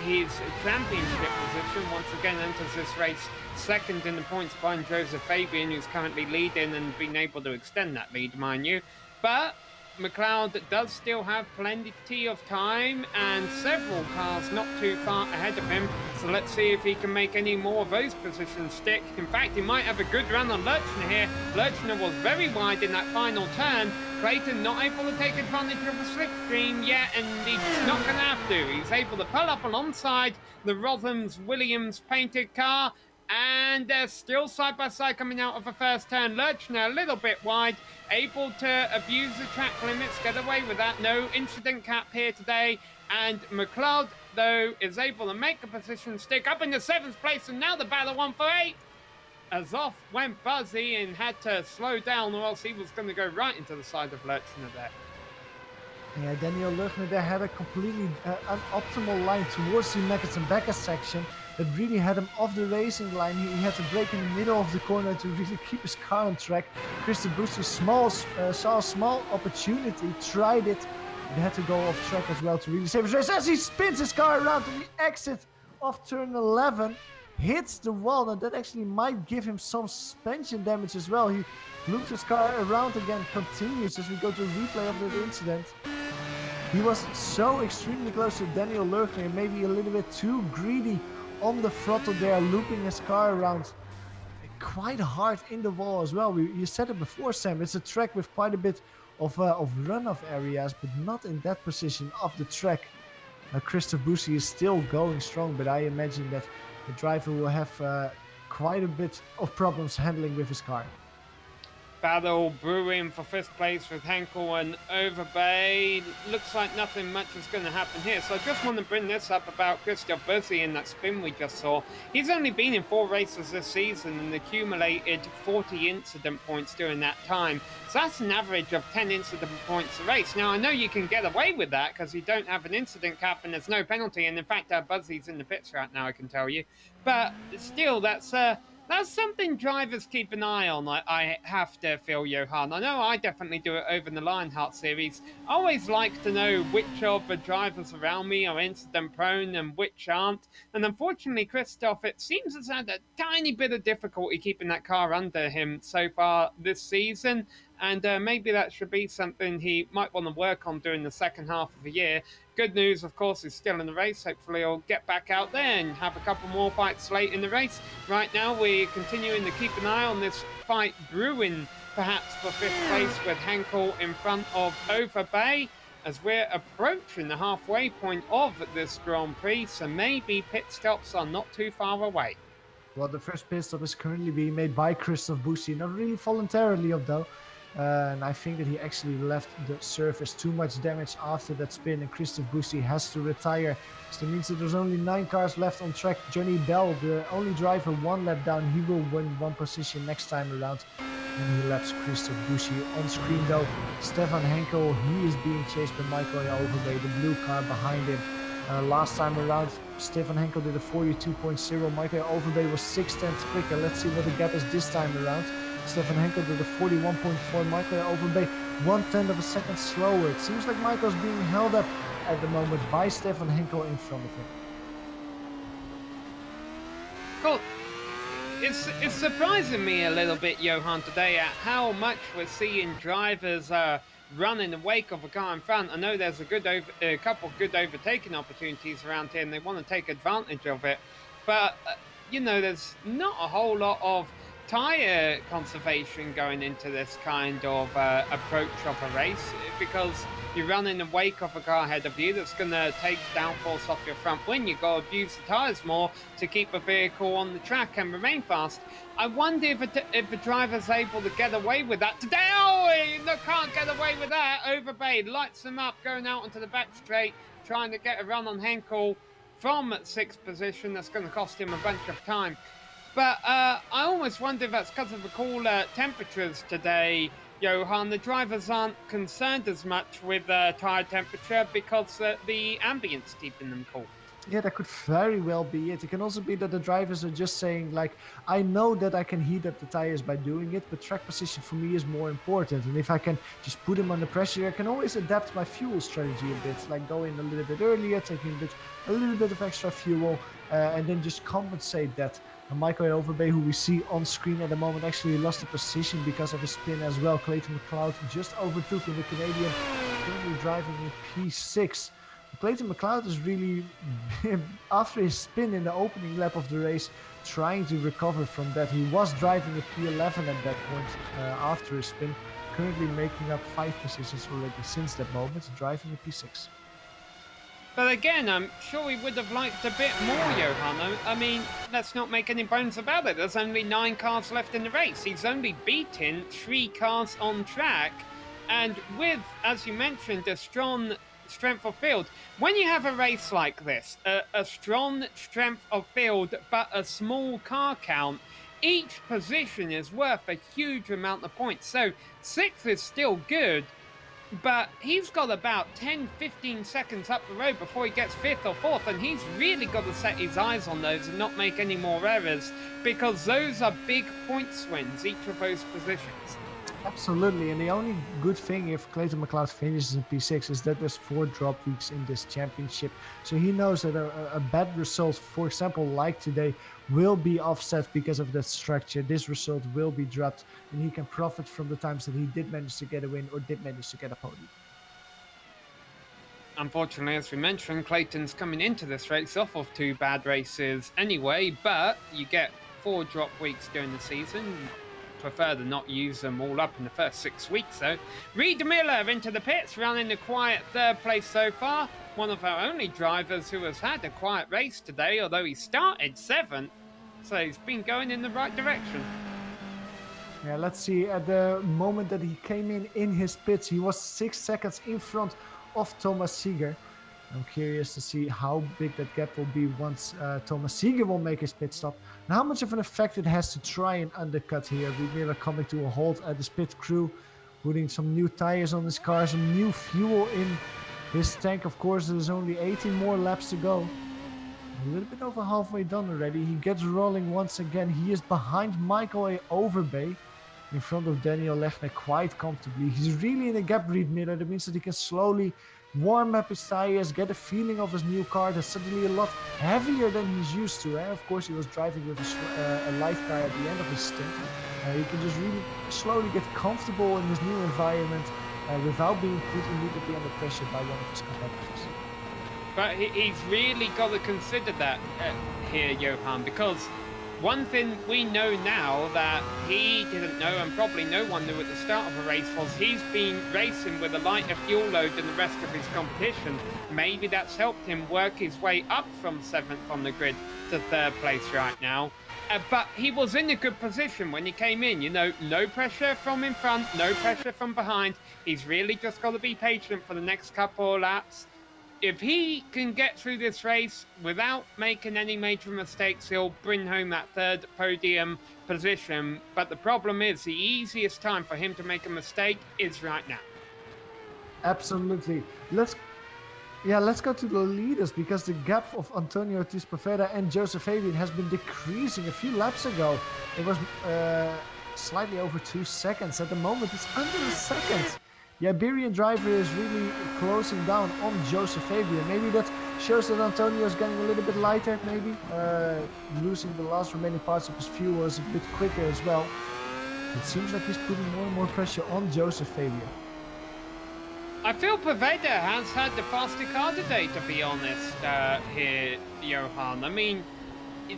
his championship position. Once again, enters this race second in the points behind Joseph Fabian, who's currently leading and been able to extend that lead, mind you. But McLeod does still have plenty of time and several cars not too far ahead of him, so let's see if he can make any more of those positions stick. In fact, he might have a good run on Lurchner here. Lurchner was very wide in that final turn. Clayton not able to take advantage of the slipstream yet, and he's not going to have to. He's able to pull up alongside the Rotham's Williams painted car, and they're still side by side coming out of the first turn. Lurchner a little bit wide, able to abuse the track limits, get away with that. No incident cap here today, and McLeod, though, is able to make the position stick up in the 7th place, and now the battle on for 8th. As off went Buzzy and had to slow down, or else he was going to go right into the side of Lurchner there.
Yeah, Daniel Lurchner there had a completely unoptimal line towards the Meckers and Becker section that really had him off the racing line. He had to brake in the middle of the corner to really keep his car on track. Christophe Boussy saw a small opportunity, tried it, but had to go off track as well to really save his race as he spins his car around to the exit of turn 11. Hits the wall, and that actually might give him some suspension damage as well. He loops his car around again, continues as we go to a replay of that incident. He was so extremely close to Daniel Lurchner, maybe a little bit too greedy on the throttle there, looping his car around quite hard in the wall as well. You said it before, Sam, it's a track with quite a bit of runoff areas, but not in that position of the track. Christophe Boussy is still going strong, but I imagine that the driver will have quite a bit of problems handling with his car.
Battle brewing for 5th place with Henkel and Overbay. Looks like nothing much is going to happen here. So I just want to bring this up about Christophe Boussy in that spin we just saw. He's only been in 4 races this season and accumulated 40 incident points during that time. So that's an average of 10 incident points a race. Now, I know you can get away with that because you don't have an incident cap and there's no penalty. And in fact, Buzzy's in the pits right now, I can tell you. But still, that's That's something drivers keep an eye on, I have to feel, Johan. I know I definitely do it over in the Lionheart series. I always like to know which of the drivers around me are incident prone and which aren't. And unfortunately, Christoph, it seems has had a tiny bit of difficulty keeping that car under him so far this season. And maybe that should be something he might want to work on during the second half of the year. Good news, of course, he's still in the race. Hopefully he'll get back out there and have a couple more fights late in the race. Right now, we're continuing to keep an eye on this fight brewing, perhaps for 5th place with Henkel in front of Overbay, as we're approaching the halfway point of this Grand Prix, so maybe pit stops are not too far away.
Well, the first pit stop is currently being made by Christoph Busi, not really voluntarily though. And I think that he actually left the surface too much damage after that spin, and Christoph Busi has to retire. So that means that there's only 9 cars left on track. Johnny Bell, the only driver 1 lap down, he will win 1 position next time around. And he laps Christoph Busi. On screen though, Stefan Henkel, he is being chased by Michael Overbay, the blue car behind him. Last time around, Stefan Henkel did a 42.0, Michael Overbay was 6/10 quicker. Let's see what the gap is this time around. Stefan Henkel did a 41.4, Michael Overbay 1/10 of a second slower. It seems like Michael's being held up at the moment by Stefan Henkel in front of him.
Cool. It's surprising me a little bit, Johan, today at how much we're seeing drivers run in the wake of a car in front. I know there's a couple of good overtaking opportunities around here and they want to take advantage of it. But, you know, there's not a whole lot of tyre conservation going into this kind of approach of a race, because you run in the wake of a car ahead of you that's going to take downforce off your front wing. You've got to abuse the tyres more to keep a vehicle on the track and remain fast. I wonder if the driver's able to get away with that today. Oh, he can't get away with that. Overbay lights him up, going out onto the back straight, trying to get a run on Henkel from 6th position. That's going to cost him a bunch of time. But I almost wonder if that's because of the cooler temperatures today, Johan. The drivers aren't concerned as much with tyre temperature because the ambience keeping them cool.
Yeah, that could very well be it. It can also be that the drivers are just saying, like, I know that I can heat up the tires by doing it, but track position for me is more important. And if I can just put them under pressure, I can always adapt my fuel strategy a bit, like go in a little bit earlier, taking a little bit of extra fuel, and then just compensate that. And Michael Overbay, who we see on screen at the moment, actually lost the position because of his spin as well. Clayton McLeod just overtook him, the Canadian, currently driving in P6. Clayton McLeod is really, after his spin in the opening lap of the race, trying to recover from that. He was driving a P11 at that point after his spin, currently making up 5 positions already since that moment, driving a P6.
But again, I'm sure he would have liked a bit more, Johan. I mean, let's not make any bones about it. There's only 9 cars left in the race. He's only beaten 3 cars on track. And with, as you mentioned, a strong strength of field. When you have a race like this, a strong strength of field, but a small car count, each position is worth a huge amount of points. So 6th is still good, but he's got about 10-15 seconds up the road before he gets 5th or 4th, and he's really got to set his eyes on those and not make any more errors, because those are big point swings, each of those positions.
Absolutely, and the only good thing if Clayton McLeod finishes in P6 is that there's 4 drop weeks in this championship. So he knows that a bad result, for example, like today, will be offset because of that structure. This result will be dropped, and he can profit from the times that he did manage to get a win or did manage to get a podium.
Unfortunately, as we mentioned, Clayton's coming into this race off of 2 bad races anyway, but you get 4 drop weeks during the season. Prefer to not use them all up in the first 6 weeks though. Reed Miller into the pits, running a quiet 3rd place so far. One of our only drivers who has had a quiet race today, although he started 7th, so he's been going in the right direction.
Yeah, let's see, at the moment that he came in his pits, he was 6 seconds in front of Thomas Seeger. I'm curious to see how big that gap will be once Thomas Seeger will make his pit stop, and how much of an effect it has to try and undercut here. Reed Miller coming to a halt at his pit crew, putting some new tires on his car, some new fuel in his tank. Of course, there's only 18 more laps to go. A little bit over halfway done already. He gets rolling once again. He is behind Michael A. Overbay, in front of Daniel Lechner quite comfortably. He's really in a gap, Reed Miller. That means that he can slowly warm up his tires, get a feeling of his new car that's suddenly a lot heavier than he's used to. Of course, he was driving with a light car at the end of his stint. He can just really slowly get comfortable in his new environment without being put immediately under pressure by one of his competitors.
But he's really got to consider that here, Johan, because one thing we know now that he didn't know, and probably no one knew at the start of a race, was he's been racing with a lighter fuel load than the rest of his competition. Maybe that's helped him work his way up from 7th on the grid to 3rd place right now. But he was in a good position when he came in. You know, no pressure from in front, no pressure from behind. He's really just got to be patient for the next couple of laps. If he can get through this race without making any major mistakes, he'll bring home that 3rd podium position. But the problem is the easiest time for him to make a mistake is right now.
Absolutely. Let's go to the leaders, because the gap of Antonio Ortiz Poveda and Joseph Fabian has been decreasing. A few laps ago, it was slightly over 2 seconds. At the moment, it's under a second. The Iberian driver is really closing down on Joseph Fabian. Maybe that shows that Antonio is getting a little bit lighter, maybe. Losing the last remaining parts of his fuel is a bit quicker as well. It seems like he's putting more and more pressure on Joseph Fabian.
I feel Poveda has had the faster car today, to be honest, here, Johan. I mean,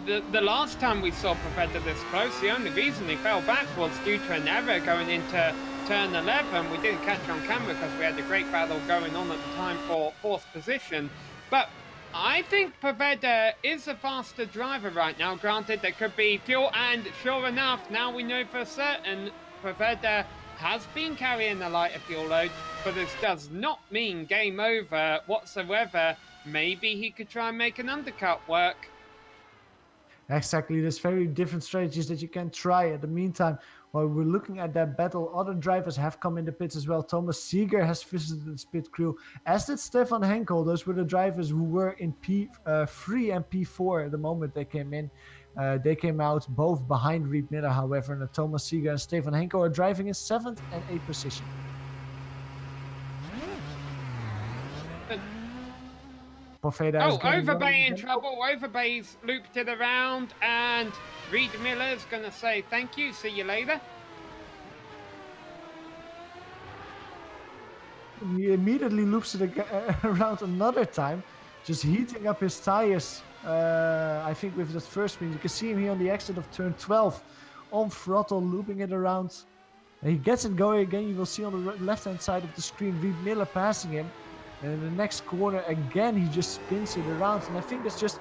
the last time we saw Poveda this close, the only reason he fell back was due to an error going into turn 11. We didn't catch it on camera because we had a great battle going on at the time for 4th position. But I think Poveda is a faster driver right now. Granted, there could be fuel, and sure enough, now we know for certain Poveda has been carrying a lighter fuel load, but this does not mean game over whatsoever. Maybe he could try and make an undercut work.
Exactly, there's very different strategies that you can try. At the meantime, while we're looking at that battle, other drivers have come in the pits as well. Thomas Seeger has visited the pit crew, as did Stefan Henkel. Those were the drivers who were in P3 and P4 at the moment they came in. They came out both behind Reed Miller, however, and Thomas Seeger and Stefan Henkel are driving in 7th and 8th position.
Overbay in trouble. Overbay's looped it around, and Reed Miller's going to say thank you, see you later.
He immediately loops it around another time, just heating up his tires. I think with that first spin, you can see him here on the exit of turn 12 on throttle, looping it around. And he gets it going again. You will see on the left-hand side of the screen Reed Miller passing him. And in the next corner, again, he just spins it around. And I think that's just,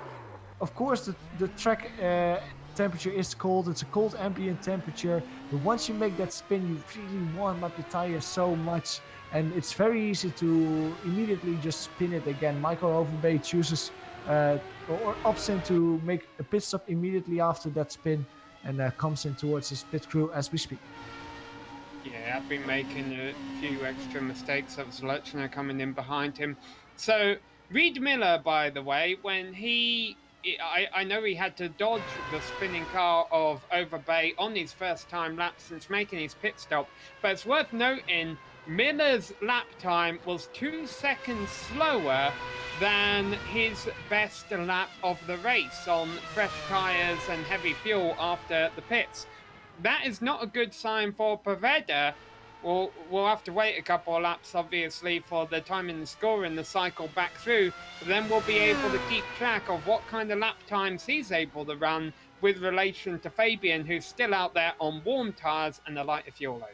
of course, the track temperature is cold. It's a cold ambient temperature. But once you make that spin, you really warm up the tire so much. And it's very easy to immediately just spin it again. Michael Overbay chooses or opts in to make a pit stop immediately after that spin, and comes in towards his pit crew as we speak.
Yeah, I've been making a few extra mistakes. That was Lechner coming in behind him. So Reed Miller, by the way, when I know he had to dodge the spinning car of Overbay on his first time lap since making his pit stop, but it's worth noting Miller's lap time was 2 seconds slower than his best lap of the race on fresh tyres and heavy fuel after the pits. That is not a good sign for Poveda. We'll have to wait a couple of laps, obviously, for the time in the score in the cycle back through. But then we'll be able to keep track of what kind of lap times he's able to run with relation to Fabian, who's still out there on warm tyres and a lighter fuel load.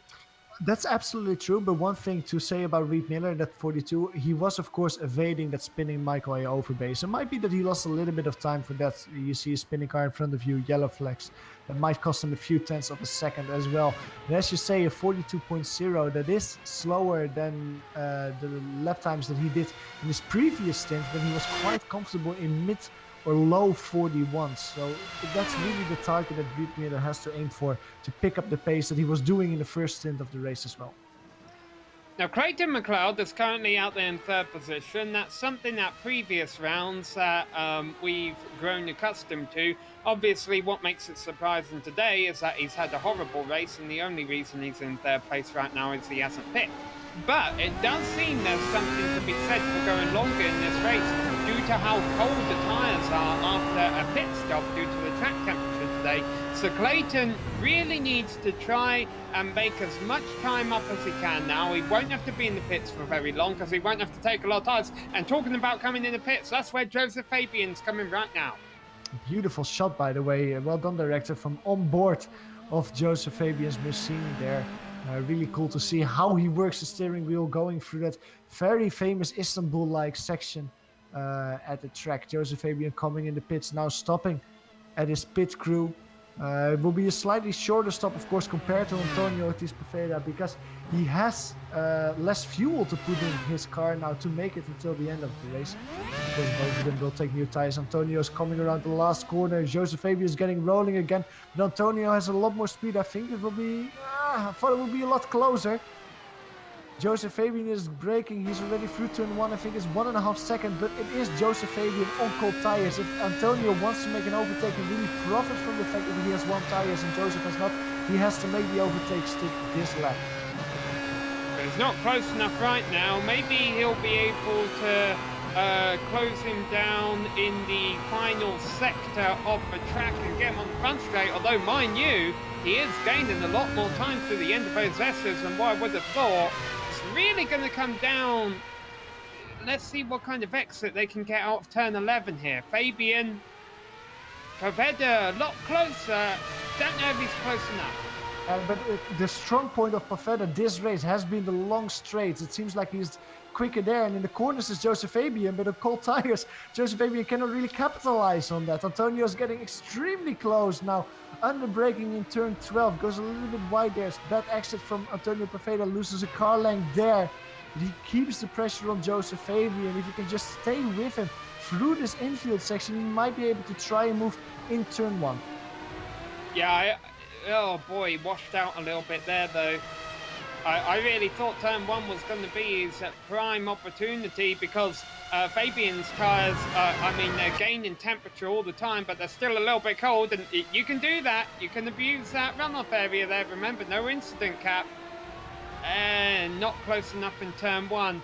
That's absolutely true, but one thing to say about Reed Miller, that 42, he was, of course, evading that spinning Michael A. Overbay. So it might be that he lost a little bit of time for that. You see a spinning car in front of you, yellow flags. That might cost him a few tenths of a second as well. But as you say, a 42.0, that is slower than the lap times that he did in his previous stint, when he was quite comfortable in mid or low 41s. So that's really the target that Reed Miller has to aim for, to pick up the pace that he was doing in the first stint of the race as well.
Now, Clayton McLeod is currently out there in third position. That's something that previous rounds that we've grown accustomed to. Obviously, what makes it surprising today is that he's had a horrible race, and the only reason he's in third place right now is he hasn't pit. But it does seem there's something to be said for going longer in this race due to how cold the tyres are after a pit stop due to the track temperature today. So Clayton really needs to try and make as much time up as he can now. He won't have to be in the pits for very long because he won't have to take a lot of tyres. And talking about coming in the pits, that's where Joseph Fabian's coming right now.
Beautiful shot, by the way. Well done, director, from on board of Joseph Fabian's machine there. Really cool to see how he works the steering wheel going through that very famous Istanbul-like section at the track. Joseph Fabian coming in the pits, now stopping at his pit crew. It will be a slightly shorter stop, of course, compared to Antonio Ortiz Poveda, because he has less fuel to put in his car now to make it until the end of the race. Because both of them will take new tires. Antonio is coming around the last corner. Joseph Fabian is getting rolling again, but Antonio has a lot more speed. I think it will be, I thought it would be a lot closer. Joseph Fabian is braking. He's already through turn 1. I think it's 1.5 seconds, but it is Joseph Fabian on cold tires. If Antonio wants to make an overtake and really profit from the fact that he has 1 tires and Joseph has not, he has to make the overtake stick this lap.
But he's not close enough right now. Maybe he'll be able to close him down in the final sector of the track and get him on the front straight. Although, mind you, he is gaining a lot more time through the end of those S's than what I would have thought. Really going to come down. Let's see what kind of exit they can get out of turn 11 here. Fabian, Poveda a lot closer. Don't know if he's close enough.
But the strong point of Poveda this race has been the long straights. It seems like he's quicker there, and in the corners is Joseph Fabian, but on cold tires, Joseph Fabian cannot really capitalize on that. Antonio is getting extremely close now. Under braking in turn 12, goes a little bit wide there. Bad exit from Antonio Poveda, loses a car length there. But he keeps the pressure on Joseph Fabian. If you can just stay with him through this infield section, he might be able to try and move in turn 1.
Yeah, oh boy, washed out a little bit there though. I really thought turn 1 was going to be his prime opportunity because Fabian's tyres, I mean, they're gaining temperature all the time, but they're still a little bit cold, and you can do that. You can abuse that runoff area there. Remember, no incident cap. And not close enough in turn 1.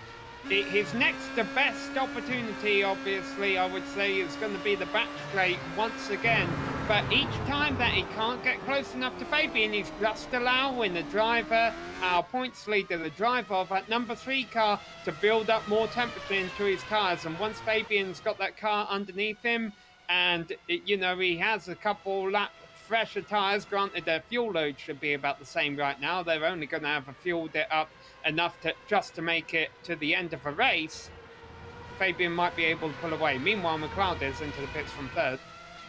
His next to best opportunity, obviously, I would say, is going to be the back straight once again. But each time that he can't get close enough to Fabian, he's just allowing the driver, our points leader, the driver of that number 3 car, to build up more temperature into his tyres. And once Fabian's got that car underneath him, and, you know, he has a couple lap fresher tyres, granted their fuel load should be about the same right now. They're only going to have fueled it up enough to just to make it to the end of a race. Fabian might be able to pull away. Meanwhile, McLeod is into the pits from 3rd.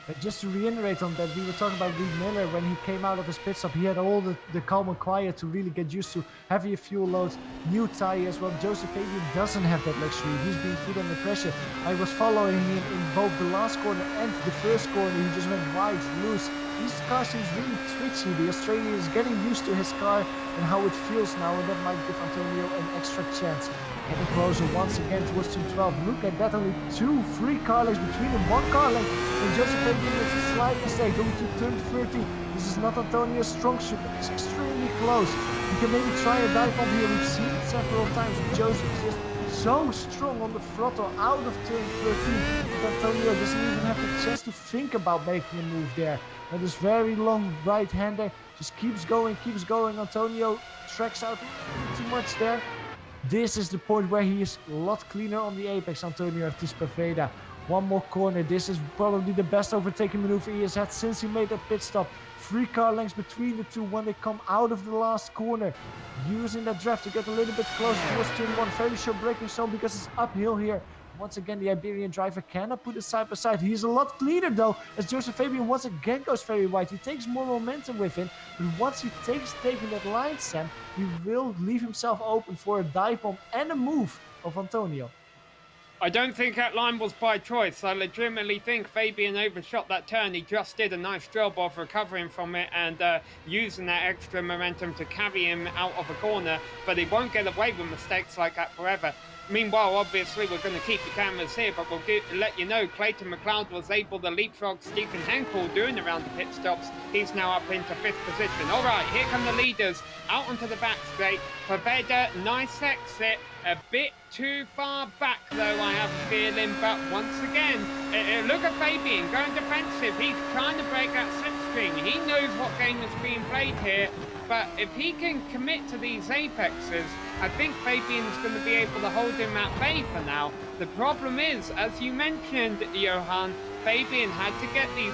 But just to reiterate on that, we were talking about Reed Miller when he came out of his pit stop. He had all the calm and quiet to really get used to heavier fuel loads, new tires. Well, Joseph Fabian doesn't have that luxury. He's being put under pressure. I was following him in both the last corner and the first corner. He just went wide, loose. His car seems really twitchy. The Australian is getting used to his car and how it feels now, and that might give Antonio an extra chance. Getting closer once again towards turn 12. Look at that, only 3 car lengths between them, 1 car length. And Joseph Fabian makes a slight mistake going to turn 13. This is not Antonio's strong suit, but it's extremely close. You can maybe try a dive bomb here. We've seen it several times. Joseph is just so strong on the throttle out of turn 13. But Antonio doesn't even have the chance to think about making a move there. And this very long right-hander just keeps going. Antonio tracks out too much there. This is the point where he is a lot cleaner on the apex, Antonio Ortiz Poveda. 1 more corner. This is probably the best overtaking maneuver he has had since he made that pit stop. 3 car lengths between the two when they come out of the last corner. Using that draft to get a little bit closer towards turn 1. Very short braking zone because it's uphill here. Once again, the Iberian driver cannot put it side by side. He's a lot cleaner though, as Joseph Fabian once again goes very wide. He takes more momentum with him, but once he taking that line, Sam, he will leave himself open for a dive bomb and a move of Antonio.
I don't think that line was by choice. I legitimately think Fabian overshot that turn. He just did a nice job of recovering from it and using that extra momentum to carry him out of a corner, but he won't get away with mistakes like that forever. Meanwhile, obviously, we're going to keep the cameras here, but we'll let you know Clayton McLeod was able to leapfrog Stephen Henkel doing around the pit stops. He's now up into 5th position. All right, here come the leaders out onto the back straight. Pavetta, nice exit. A bit too far back, though, I have a feeling. But once again, look at Fabian going defensive. He's trying to break that slipstream. He knows what game is being played here. But if he can commit to these apexes, I think Fabian's going to be able to hold him at bay for now. The problem is, as you mentioned, Johan, Fabian had to get these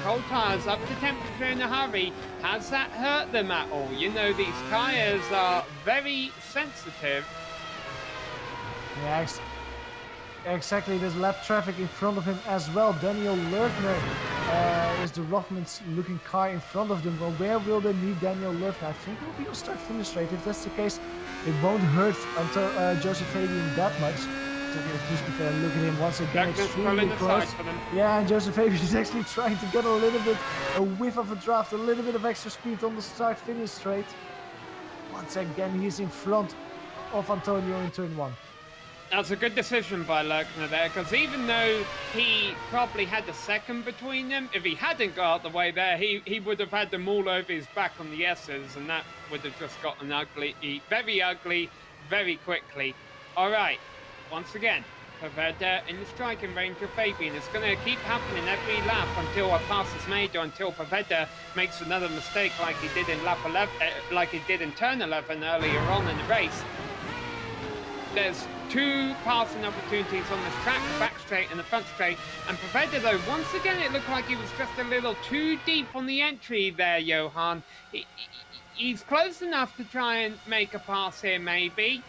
cold tyres up to temperature in a hurry. Has that hurt them at all? You know, these tyres are very sensitive.
Yeah, exactly. There's lap traffic in front of him as well. Daniel Lerkner is the Rothmans-looking car in front of them. Well, where will they meet Daniel Lerkner? I think it will be a start-finish straight. If that's the case, it won't hurt until Joseph Fabian that much. Just look at him once again, extremely close. Yeah, and Joseph Fabian is actually trying to get a little bit, a whiff of a draft, a little bit of extra speed on the start-finish straight. Once again, he's in front of Antonio in turn 1.
That's a good decision by Lerkner there, because even though he probably had the second between them, if he hadn't got out the way there, he would have had them all over his back on the S's, and that would have just gotten ugly, very quickly. All right. Once again, Pavetta in the striking range of Fabian. It's going to keep happening every lap until a pass is made or until Pavetta makes another mistake like he did in lap 11, like he did in turn 11 earlier on in the race. There's 2 passing opportunities on this track, the back straight and the front straight. And Pavetta, though, once again, it looked like he was just a little too deep on the entry there, Johan. He's close enough to try and make a pass here, maybe.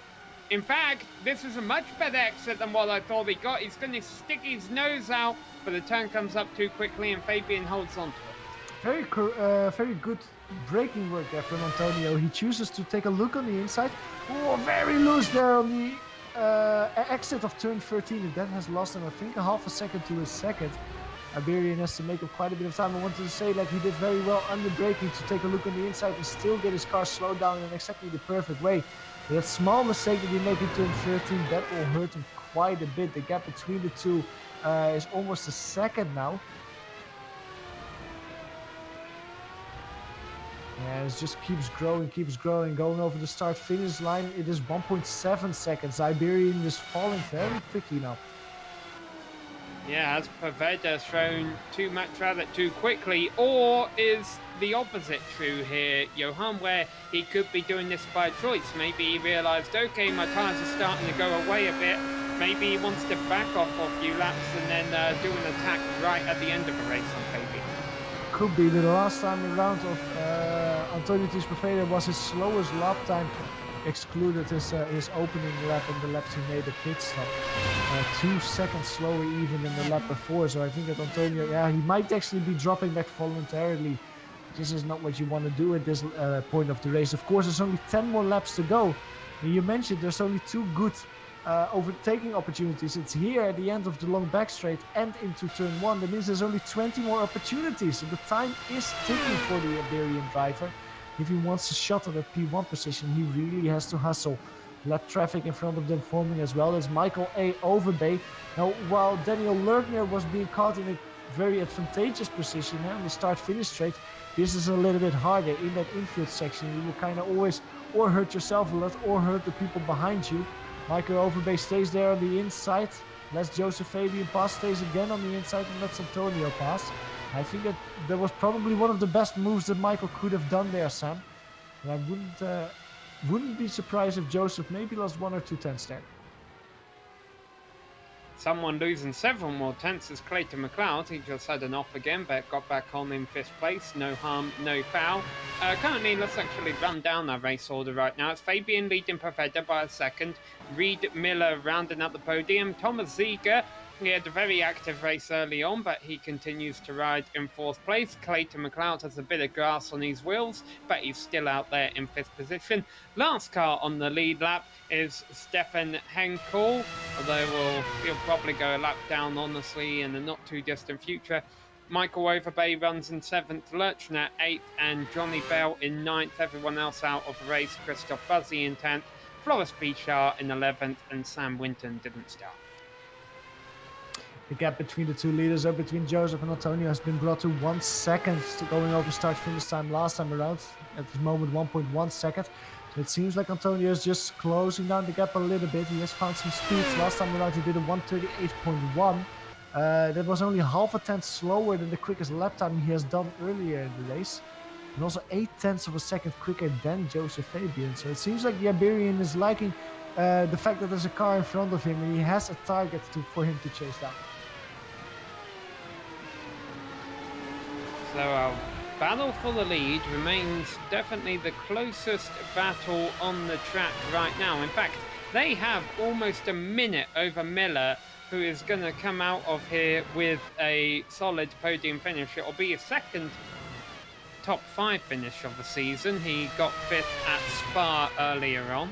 In fact, this is a much better exit than what I thought he got. He's going to stick his nose out, but the turn comes up too quickly and Fabian holds on to it.
Very good braking work there from Antonio. He chooses to take a look on the inside. Oh, very loose there on the exit of turn 13. And that has lost him, I think, a half a second to a second. Iberian has to make up quite a bit of time. I wanted to say, like, he did very well under braking to take a look on the inside and still get his car slowed down in exactly the perfect way. That small mistake that he made in turn 13, that will hurt him quite a bit. The gap between the two is almost a second now. And it just keeps growing. Going over the start-finish line, it is 1.7 seconds. Iberian is falling very quickly now.
Yeah, has Pavetta thrown too much at it too quickly, or is the opposite true here, Johan, where he could be doing this by choice? Maybe he realised, okay, my tyres are starting to go away a bit. Maybe he wants to back off a few laps and then do an attack right at the end of the race on Fabian.
Could be. The last time around of Antonio Pavetta was his slowest lap time, excluded his opening lap and the laps he made a pit stop. 2 seconds slower even than the lap before, so I think that Antonio, yeah, he might actually be dropping back voluntarily. This is not what you want to do at this point of the race. Of course, there's only 10 more laps to go. And you mentioned there's only 2 good overtaking opportunities. It's here at the end of the long back straight and into turn 1. That means there's only 20 more opportunities. So the time is ticking for the Iberian driver. If he wants a shot at that P1 position, he really has to hustle. Lap traffic in front of them forming as well as Michael A. Overbay. Now, while Daniel Lerkner was being caught in a very advantageous position on the start-finish straight, this is a little bit harder in that infield section. You will kind of always or hurt yourself a lot or hurt the people behind you. Michael Overbay stays there on the inside. Lets Joseph Fabian pass, stays again on the inside and lets Antonio pass. I think that was probably one of the best moves that Michael could have done there, Sam. And I wouldn't be surprised if Joseph maybe lost 1 or 2 tenths there.
Someone losing several more tenths is Clayton McLeod. He just had an off again, but got back on in 5th place. No harm, no foul. Currently, let's actually run down our race order right now. It's Fabian leading Pavetta by a second. Reed Miller rounding out the podium. Thomas Ziegler He had a very active race early on, but he continues to ride in 4th place. Clayton McLeod has a bit of grass on his wheels, but he's still out there in 5th position. Last car on the lead lap is Stefan Henkel, although he'll probably go a lap down, honestly, in the not too distant future. Michael Overbay runs in 7th, Lurchner 8th, and Johnny Bell in 9th. Everyone else out of the race, Christoph Buzzy in 10th, Floris Bichard in 11th, and Sam Winton didn't start.
The gap between the two leaders, between Joseph and Antonio, has been brought to 1 second, going over start-finish time last time around. At this moment, 1.1 second. So it seems like Antonio is just closing down the gap a little bit. He has found some speeds. Last time around, he did a 1:38.1. That was only half a tenth slower than the quickest lap time he has done earlier in the race. And also 0.8 of a second quicker than Joseph Fabian. So it seems like the Iberian is liking the fact that there's a car in front of him and he has a target for him to chase down.
So our battle for the lead remains definitely the closest battle on the track right now. In fact, they have almost a minute over Miller, who is going to come out of here with a solid podium finish. It'll be his second top 5 finish of the season. He got 5th at Spa earlier on.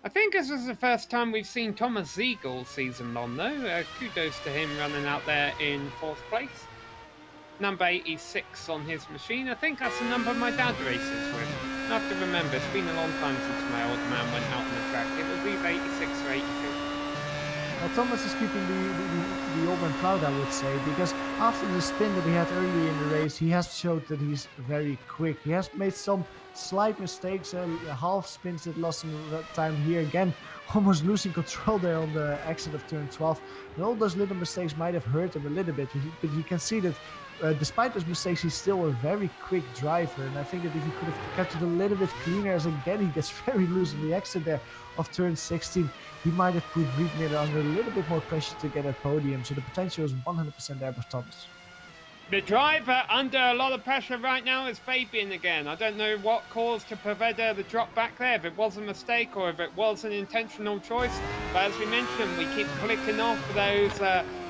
I think this is the first time we've seen Thomas Ziegel season long, though. Kudos to him running out there in 4th place. Number 86 on his machine. I think that's the number my dad races with. I have to remember, it's been a long time since my old man went out on the track. It was either 86 or 82.
Well, Thomas is keeping the old man proud, I would say, because after the spin that he had early in the race, he has showed that he's very quick. He has made some slight mistakes, half spins that lost him time here again, almost losing control there on the exit of turn 12. And all those little mistakes might have hurt him a little bit, but you can see that despite those mistakes, he's still a very quick driver. And I think that if he could have kept it a little bit cleaner, as again he gets very loose in the exit there of turn 16, he might have put Reed Miller under a little bit more pressure to get that podium. So the potential is 100% there for Thomas.
The driver under a lot of pressure right now is Fabian again. I don't know what caused to Pavetta the drop back there, if it was a mistake or if it was an intentional choice. But as we mentioned, we keep clicking off those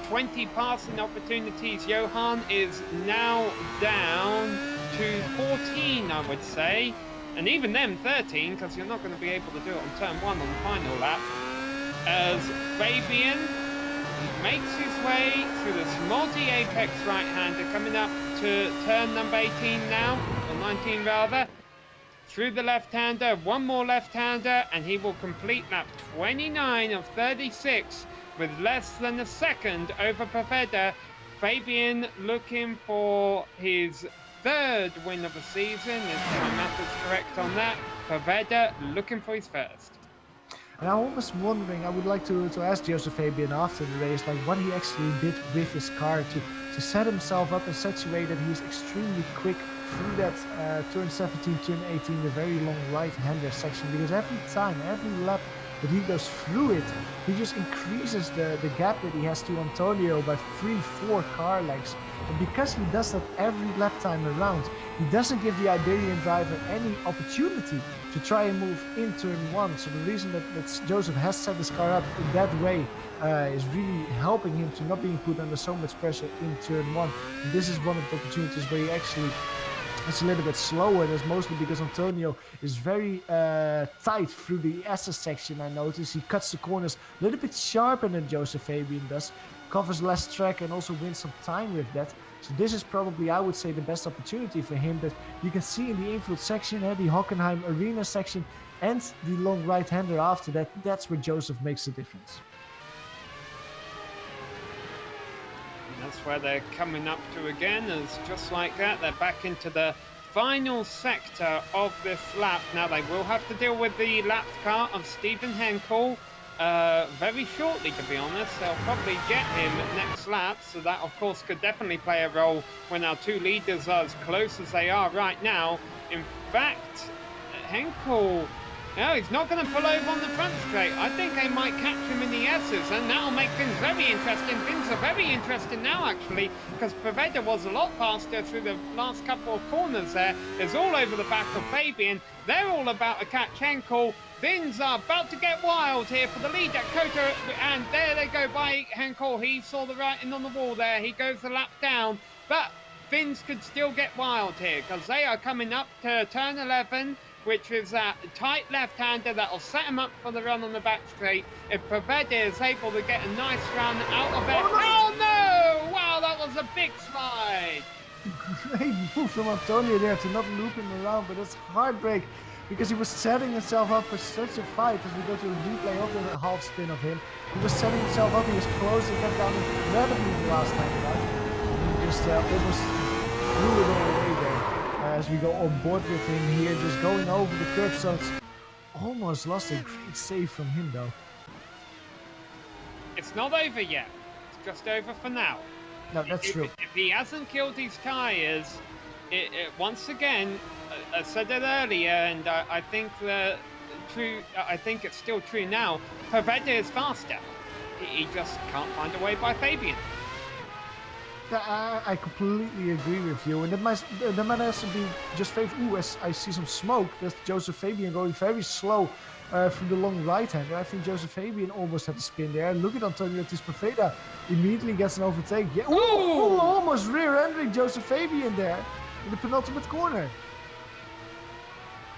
20 passing opportunities. Johan is now down to 14, I would say. And even them 13, because you're not going to be able to do it on turn 1 on the final lap. As Fabian makes his way through this multi-apex right-hander, coming up to turn number 18 now, or 19 rather, through the left-hander, one more left-hander, and he will complete lap 29 of 36 with less than a second over Pavetta. Fabian looking for his 3rd win of the season, if my math is correct on that. Pavetta looking for his 1st.
And I'm almost wondering, I would like to ask Joseph Fabian after the race, like what he actually did with his car to set himself up in such a way that he's extremely quick through that turn 17, turn 18, the very long right-hander section. Because every time, every lap that he goes through it, he just increases the gap that he has to Antonio by 3-4 car lengths. And because he does that every lap time around, he doesn't give the Iberian driver any opportunity to try and move in turn 1. So the reason that Joseph has set his car up in that way is really helping him to not being put under so much pressure in turn 1. And this is one of the opportunities where he actually is a little bit slower. And that's mostly because Antonio is very tight through the SS section. I notice he cuts the corners a little bit sharper than Joseph Fabian does, covers less track and also wins some time with that. So this is probably, I would say, the best opportunity for him. But you can see in the infield section, the Hockenheim Arena section, and the long right-hander after that, that's where Joseph makes the difference.
And that's where they're coming up to again, as just like that, they're back into the final sector of this lap. Now they will have to deal with the lap car of Stephen Henkel very shortly, to be honest. They'll probably get him next lap, so that of course could definitely play a role when our two leaders are as close as they are right now. In fact, Henkel No, he's not going to pull over on the front straight. I think they might catch him in the S's, and that'll make things very interesting. Things are very interesting now, actually, because Poveda was a lot faster through the last couple of corners there. It's all over the back of Fabian. They're all about to catch Henkel. Things are about to get wild here for the lead at Kota, and there they go by Henkel. He saw the writing on the wall there. He goes the lap down, but things could still get wild here, because they are coming up to turn 11, which is that tight left-hander that will set him up for the run on the back straight. If Poveda is able to get a nice run out of it. Oh no! Wow, that was a big slide.
Great move from Antonio there to not loop him around, but it's heartbreak because he was setting himself up for such a fight. As we go to a replay of the half spin of him, he was setting himself up, he was close, he kept down incredibly the last time around. He just almost flew it all away there. As we go on board with him here, just going over the curb stones. Almost lost a great save from him though.
It's not over yet. It's just over for now.
No, that's true.
If he hasn't killed his tyres, once again, I said it earlier, and I think I think it's still true now. Poveda is faster. He just can't find a way by Fabian.
I completely agree with you, and that might also be just Ooh, as I see some smoke. That's Joseph Fabian going very slow through the long right-hander. I think Joseph Fabian almost had to spin there. Look at Antonio Poveda. Immediately gets an overtake. Yeah, ooh, almost rear-ending Joseph Fabian there in the penultimate corner.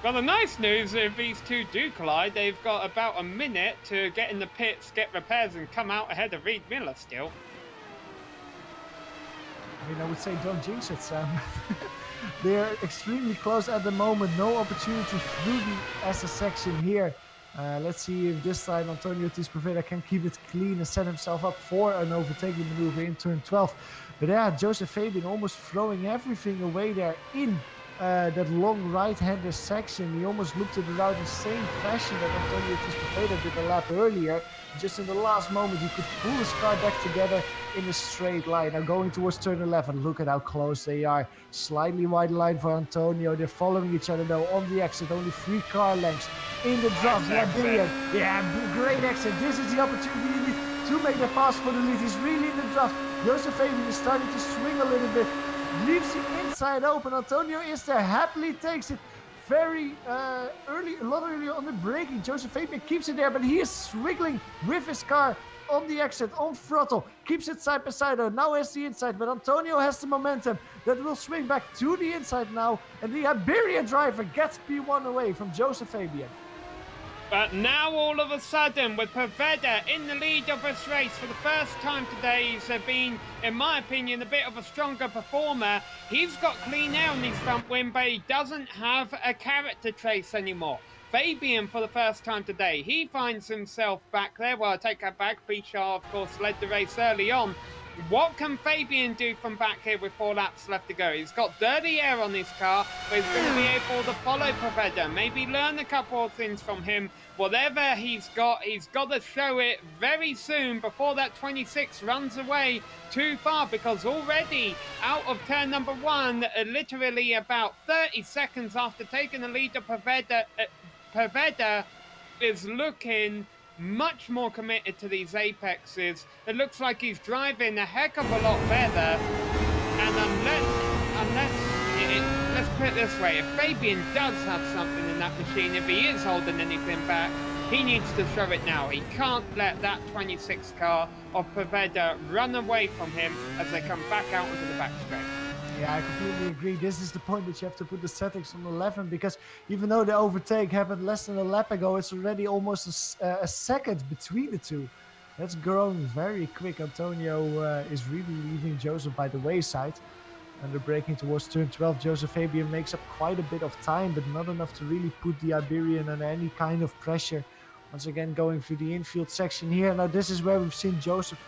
Well, the nice news, if these two do collide, they've got about a minute to get in the pits, get repairs, and come out ahead of Reed Miller still.
I mean, I would say don't jinx it, Sam. They're extremely close at the moment. No opportunity through the SS section here. Let's see if this time Antonio Poveda can keep it clean and set himself up for an overtaking maneuver in turn 12. But yeah, Joseph Fabian almost throwing everything away there in that long right-hander section. He almost looped it around the same fashion that Antonio Poveda did a lap earlier. Just in the last moment, he could pull his car back together in a straight line. Now going towards turn 11, look at how close they are. Slightly wide line for Antonio. They're following each other though on the exit. Only 3 car lengths in the draft. Yeah, great exit. This is the opportunity to make the pass for the lead. He's really in the draft. Joseph Fabian is starting to swing a little bit. Leaves the inside open. Antonio is there, happily takes it. Very early, a lot earlier on the braking. Joseph Fabian keeps it there, but he is swiggling with his car on the exit, on throttle. Keeps it side by side though. Now has the inside, but Antonio has the momentum. That will swing back to the inside now. And the Iberian driver gets P1 away from Joseph Fabian.
But now all of a sudden, with Poveda in the lead of this race for the first time today, he's been, in my opinion, a bit of a stronger performer. He's got clean air on his front wing, but he doesn't have a character trace anymore. Fabian, for the first time today, he finds himself back there. Well, I take that back. Bichard, of course, led the race early on. What can Fabian do from back here with 4 laps left to go? He's got dirty air on his car, but he's going to be able to follow Poveda, maybe learn a couple of things from him. Whatever he's got to show it very soon before that 26 runs away too far, because already out of turn number 1, literally about 30 seconds after taking the lead of Poveda is looking much more committed to these apexes. It looks like he's driving a heck of a lot better. And let's put it this way, if Fabian does have something in that machine, if he is holding anything back, he needs to show it now. He can't let that 26 car of Poveda run away from him as they come back out into the back straight.
Yeah, I completely agree. This is the point that you have to put the settings on 11, because even though the overtake happened less than a lap ago, it's already almost a second between the two. That's growing very quick. Antonio is really leaving Joseph by the wayside. And they're braking towards turn 12. Joseph Fabian makes up quite a bit of time, but not enough to really put the Iberian under any kind of pressure. Once again, going through the infield section here. Now, this is where we've seen Joseph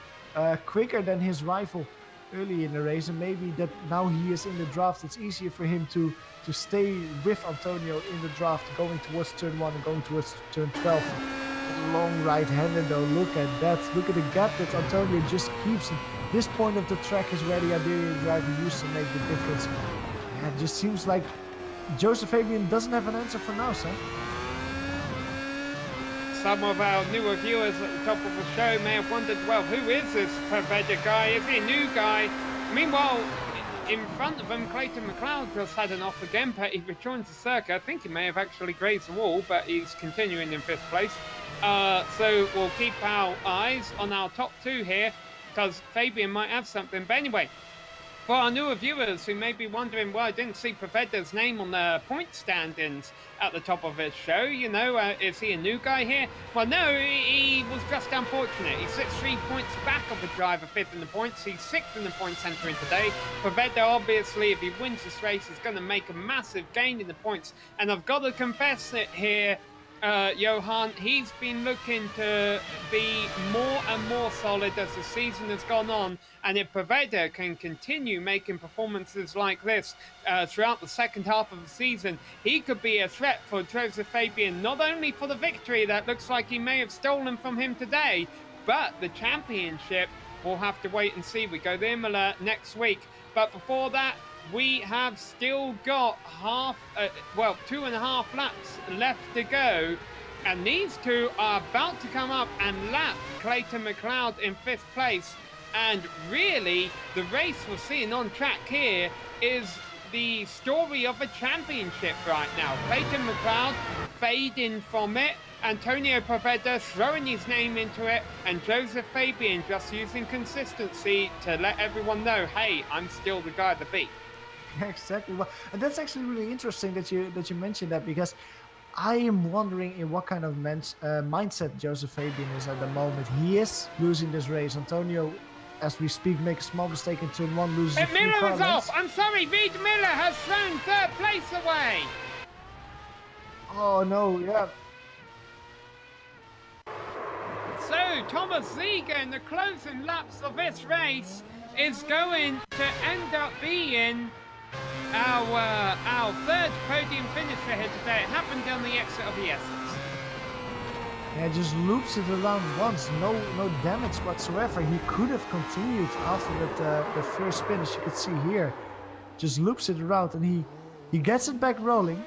quicker than his rival early in the race, and maybe that now he is in the draft, it's easier for him to stay with Antonio in the draft, going towards turn 1 and going towards turn 12. Long right-hander though, look at that. Look at the gap that Antonio just keeps. And this point of the track is where the Iberian driver used to make the difference. Yeah, it just seems like Joseph Fabian doesn't have an answer for now, son.
some of our newer viewers at the top of the show may have wondered, well, who is this Pavetta guy? Is he a new guy? Meanwhile, in front of him, Clayton McLeod just had an off again, but he rejoins the circuit. I think he may have actually grazed the wall, but he's continuing in 5th place. So we'll keep our eyes on our top 2 here, because Fabian might have something. But anyway, for our newer viewers who may be wondering, well, I didn't see Pavetta's name on the point standings at the top of his show. You know, is he a new guy here? Well, no, he was just unfortunate. He sits 3 points back of the driver, 5th in the points. He's 6th in the points entering today. Pavetta, obviously, if he wins this race, is going to make a massive gain in the points. And I've got to confess it here, Johan, he's been looking to be more and more solid as the season has gone on, and if Pavetta can continue making performances like this throughout the second half of the season, he could be a threat for Joseph Fabian, not only for the victory that looks like he may have stolen from him today, but the championship. We'll have to wait and see. We go to Imola next week, but before that, we have still got 2.5 laps left to go, and these two are about to come up and lap Clayton McLeod in 5th place. And really, the race we're seeing on track here is the story of a championship right now. Clayton McLeod fading from it, Antonio Pavetta throwing his name into it, and Joseph Fabian just using consistency to let everyone know, hey, I'm still the guy to beat.
Exactly. Well, and that's actually really interesting that you mentioned that, because I am wondering in what kind of mindset Joseph Fabian is at the moment. He is losing this race. Antonio, as we speak, make a small mistake in turn 1, loses a few
Miller is
lengths.
off. I'm sorry, Reed Miller has thrown 3rd place away.
Oh no, yeah.
So Thomas Ziege in the closing laps of this race is going to end up being our 3rd podium finisher here today. It happened on the exit of the Essex.
Yeah, just loops it around once, no damage whatsoever. He could have continued after the first spin, as you could see here. Just loops it around, and he gets it back rolling.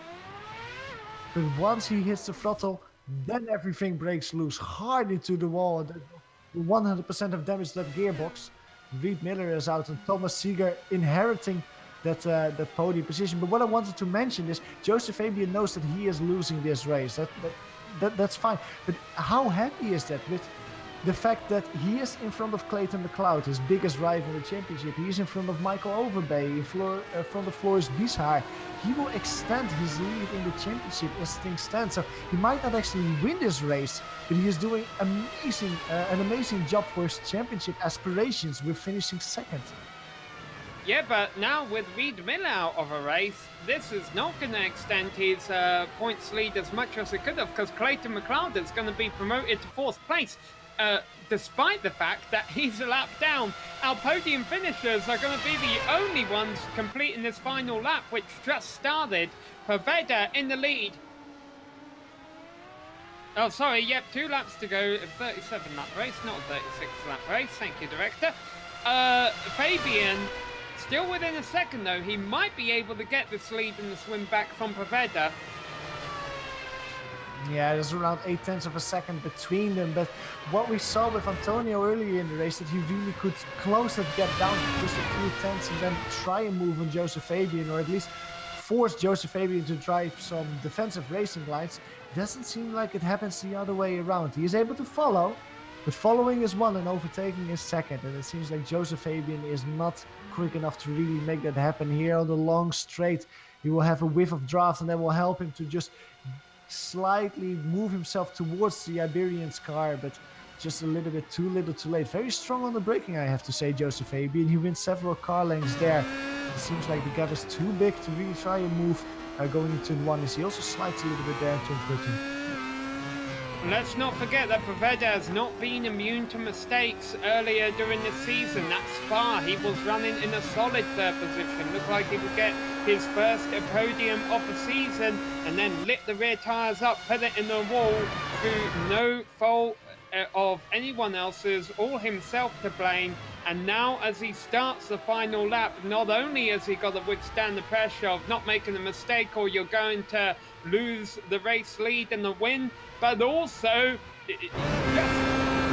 But once he hits the throttle, then everything breaks loose hard into the wall. 100% of damage to that gearbox. Reed Miller is out, and Thomas Ziege inheriting that podium position. But what I wanted to mention is Joseph Fabian knows that he is losing this race. That's fine. But how happy is that with the fact that he is in front of Clayton McLeod, his biggest rival in the championship? He is in front of Michael Overbay, in front of Floris Bieshar. He will extend his lead in the championship as things stand. So he might not actually win this race, but he is doing an amazing job for his championship aspirations with finishing 2nd.
Yeah, but now with Reed Miller out of a race, this is not going to extend his points lead as much as it could have, because Clayton McLeod is going to be promoted to 4th place, despite the fact that he's a lap down. Our podium finishers are going to be the only ones completing this final lap, which just started. Pavetta in the lead. Oh, sorry, yep, 2 laps to go, a 37-lap race, not a 36-lap race. Thank you, Director. Fabian still within a 2nd, though. He might be able to get this lead in the swim back from Pavetta.
Yeah, there's around 0.8 of a second between them. But what we saw with Antonio earlier in the race, that he really could close that gap down to just a few tenths and then try and move on Joseph Fabian, or at least force Joseph Fabian to drive some defensive racing lines. Doesn't seem like it happens the other way around. He is able to follow, but following is 1 and overtaking is 2nd. And it seems like Joseph Fabian is not quick enough to really make that happen here on the long straight. He will have a whiff of draft, and that will help him to just slightly move himself towards the Iberian's car, but just a little bit too little too late. Very strong on the braking, I have to say, Joseph Fabian. He wins several car lengths there. It seems like the gap is too big to really try and move going into 1. He also slides a little bit there in turn 13.
Let's not forget that Pavetta has not been immune to mistakes earlier during the season. That Spa, he was running in a solid 3rd position. Looked like he would get his first podium of the season, and then lit the rear tyres up, put it in the wall through no fault of anyone else's, all himself to blame. And now as he starts the final lap, not only has he got to withstand the pressure of not making a mistake or you're going to lose the race lead and the win, but also just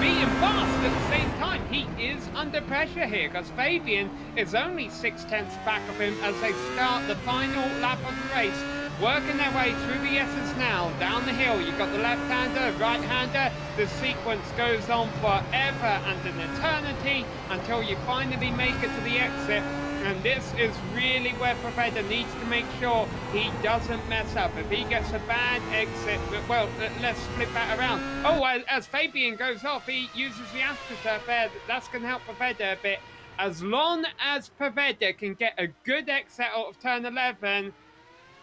being fast at the same time. He is under pressure here because Fabian is only 6/10 back of him as they start the final lap of the race. Working their way through the S's now, down the hill. You've got the left-hander, right-hander. The sequence goes on forever and an eternity until you finally make it to the exit. And this is really where Pavetta needs to make sure he doesn't mess up. If he gets a bad exit, well, let's flip that around. Oh, as Fabian goes off, he uses the AstroTurf there. That's going to help Pavetta a bit. As long as Pavetta can get a good exit out of turn 11,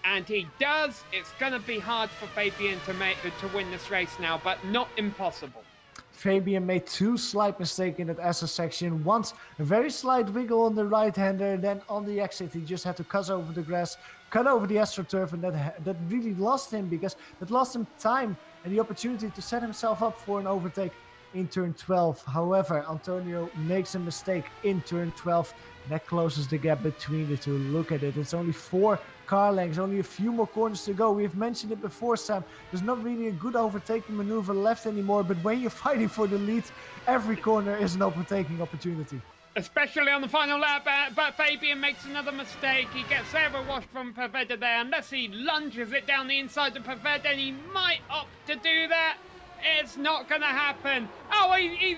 and he does, it's going to be hard for Fabian to win this race now, but not impossible.
Fabian made 2 slight mistakes in that SS section. Once a very slight wiggle on the right-hander, then on the exit he just had to cut over the grass, cut over the AstroTurf, and that really lost him, because that lost him time and the opportunity to set himself up for an overtake in turn 12. However, Antonio makes a mistake in turn 12. That closes the gap between the two. Look at it. It's only 4 car lengths, only a few more corners to go. We've mentioned it before, Sam. There's not really a good overtaking maneuver left anymore, but when you're fighting for the lead, every corner is an overtaking opportunity.
Especially on the final lap, but Fabian makes another mistake. He gets overwashed from Pavetta there, unless he lunges it down the inside of Pavetta, and he might opt to do that. It's not going to happen. Oh, he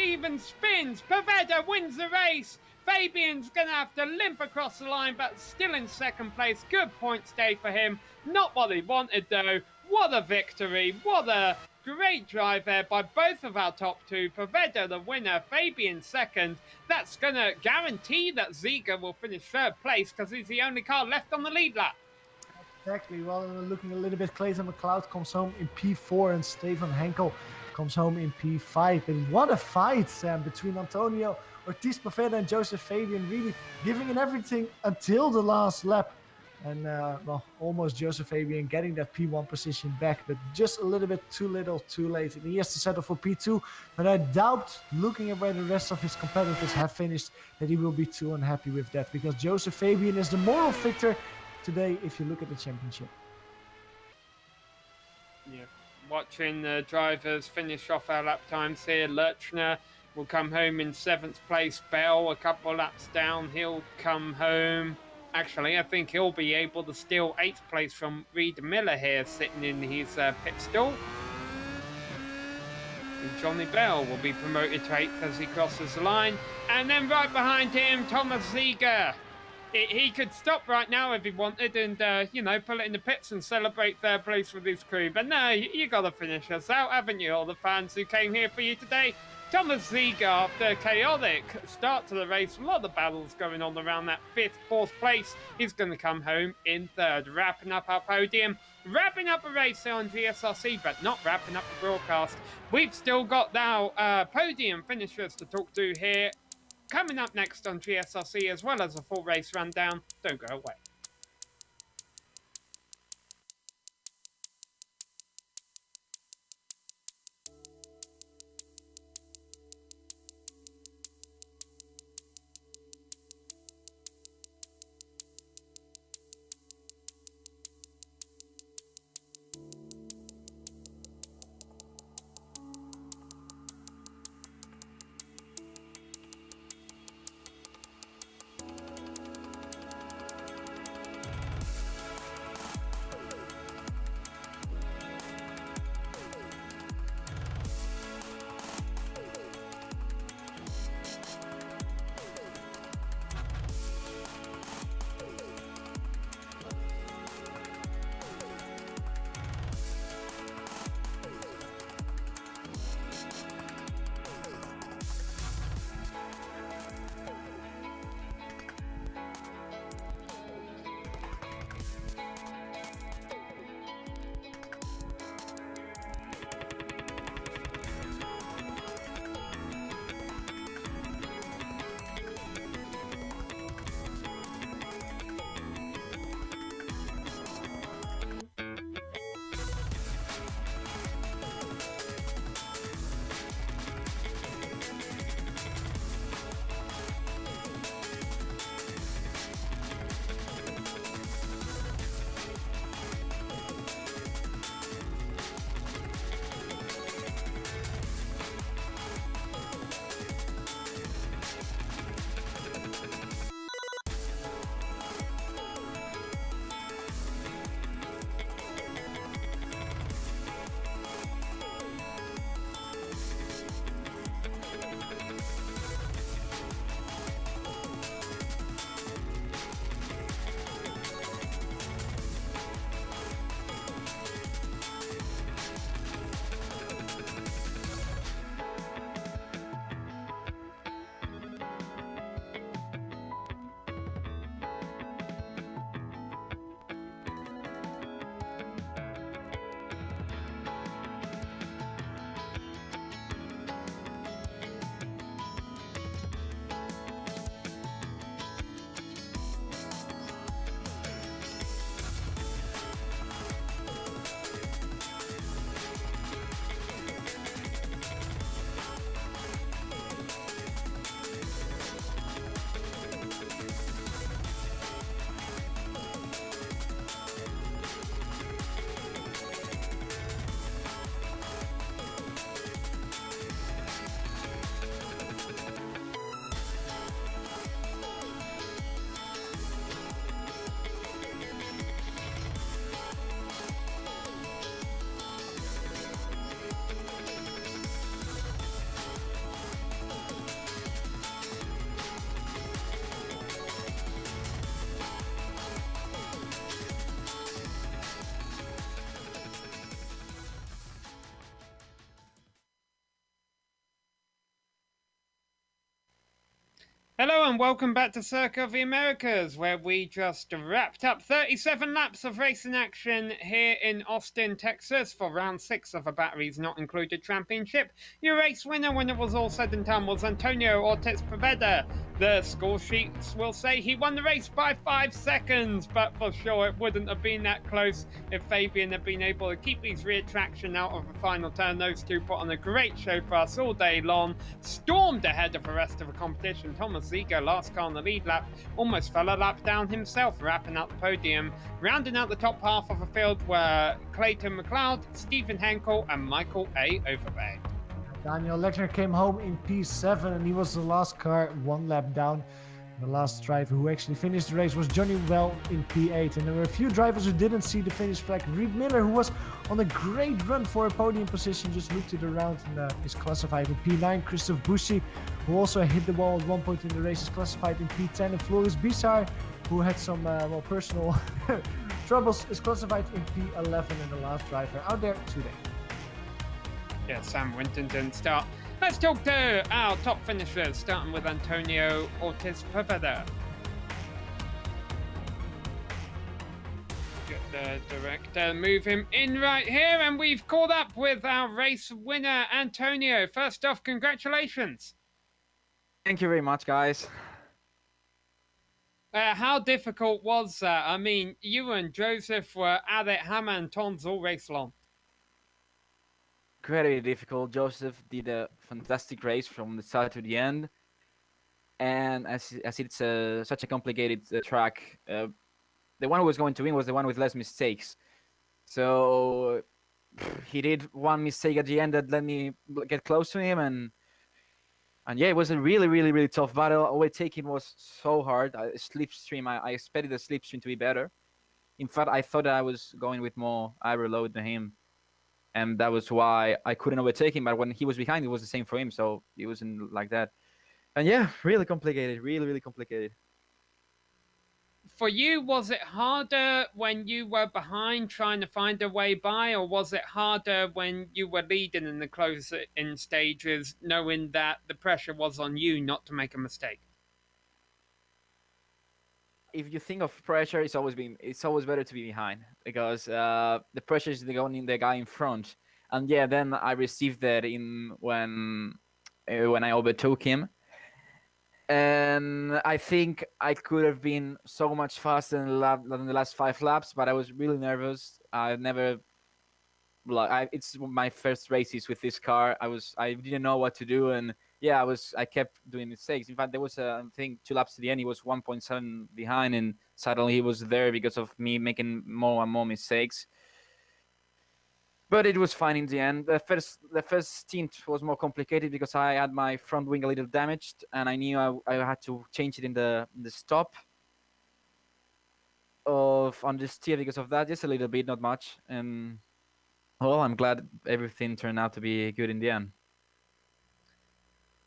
even spins. Pavetta wins the race. Fabian's going to have to limp across the line, but still in second place. Good points day for him. Not what he wanted, though. What a victory. What a great drive there by both of our top 2. Pavetta, the winner. Fabian second. That's going to guarantee that Ziga will finish 3rd place because he's the only car left on the lead lap.
Exactly. Well, looking a little bit, Clayton McLeod comes home in P4 and Stefan Henkel comes home in P5. And what a fight, Sam, between Antonio, Ortiz Pavetta and Joseph Fabian, really giving it everything until the last lap. And, well, almost Joseph Fabian getting that P1 position back, but just a little bit too little, too late. And he has to settle for P2, but I doubt, looking at where the rest of his competitors have finished, that he will be too unhappy with that, because Joseph Fabian is the moral victor today if you look at the championship.
Yeah, watching the drivers finish off our lap times here. Lurchner will come home in 7th place. Bell, a couple of laps down, he'll come home. Actually, I think he'll be able to steal 8th place from Reed Miller here, sitting in his pit stall. And Johnny Bell will be promoted to 8th as he crosses the line. And then right behind him, Thomas Ziga. He could stop right now if he wanted and, you know, pull it in the pits and celebrate 3rd place with his crew. But no, you got to finish us out, haven't you, all the fans who came here for you today? Thomas Ziga, after a chaotic start to the race, a lot of battles going on around that 5th, 4th place, he's going to come home in 3rd, wrapping up our podium, wrapping up a race here on GSRC, but not wrapping up the broadcast. We've still got now podium finishers to talk to here. Coming up next on GSRC, as well as a full race rundown. Don't go away. Hello and welcome back to Circuit of the Americas, where we just wrapped up 37 laps of racing action here in Austin, Texas for round 6 of a Batteries Not Included Championship. Your race winner when it was all said and done was Antonio Ortiz Poveda. The score sheets will say he won the race by 5 seconds, but for sure it wouldn't have been that close if Fabian had been able to keep his rear traction out of the final turn. Those two put on a great show for us all day long, stormed ahead of the rest of the competition. Thomas Ziegler, last car on the lead lap, almost fell a lap down himself, wrapping out the podium. Rounding out the top half of the field were Clayton McLeod, Stephen Henkel, and Michael A. Overbeek.
Daniel Lechner came home in P7 and he was the last car 1 lap down. The last driver who actually finished the race was Johnny Well in P8, and there were a few drivers who didn't see the finish flag. Reed Miller, who was on a great run for a podium position, just looked it around and is classified in P9. Christophe Bouchy, who also hit the wall at one point in the race, is classified in P10. And Floris Bissar, who had some personal troubles, is classified in P11 and the last driver out there today.
Yeah, Sam Winton didn't start. Let's talk to our top finishers, starting with Antonio Ortiz Poveda. Get the director, move him in right here, and we've caught up with our race winner, Antonio. First off, congratulations.
Thank you very much, guys.
How difficult was that? I mean, you and Joseph were at it hammer and tons all race long.
Incredibly difficult. Joseph did a fantastic race from the start to the end, and as it's such a complicated track, the one who was going to win was the one with less mistakes. So he did one mistake at the end that let me get close to him, and yeah, it was a really tough battle. Overtaking was so hard. Slipstream, I expected the slipstream to be better. In fact, I thought I was going with more aero load than him. And that was why I couldn't overtake him. But when he was behind, it was the same for him. So it wasn't like that. And yeah, really complicated. Really complicated.
For you, was it harder when you were behind trying to find a way by? Or was it harder when you were leading in the close-in stages, knowing that the pressure was on you not to make a mistake?
If you think of pressure, it's always better to be behind, because the pressure is the guy in front. And yeah, then I received that when I overtook him, and I think I could have been so much faster than the last 5 laps, but I was really nervous. It's my first races with this car. I didn't know what to do, and yeah, I kept doing mistakes. In fact, there was I think 2 laps to the end, he was 1.7 behind, and suddenly he was there because of me making more and more mistakes. But it was fine in the end. The first stint was more complicated because I had my front wing a little damaged, and I knew I had to change it in the stop on the steer because of that, just a little bit, not much. And well, I'm glad everything turned out to be good in the end.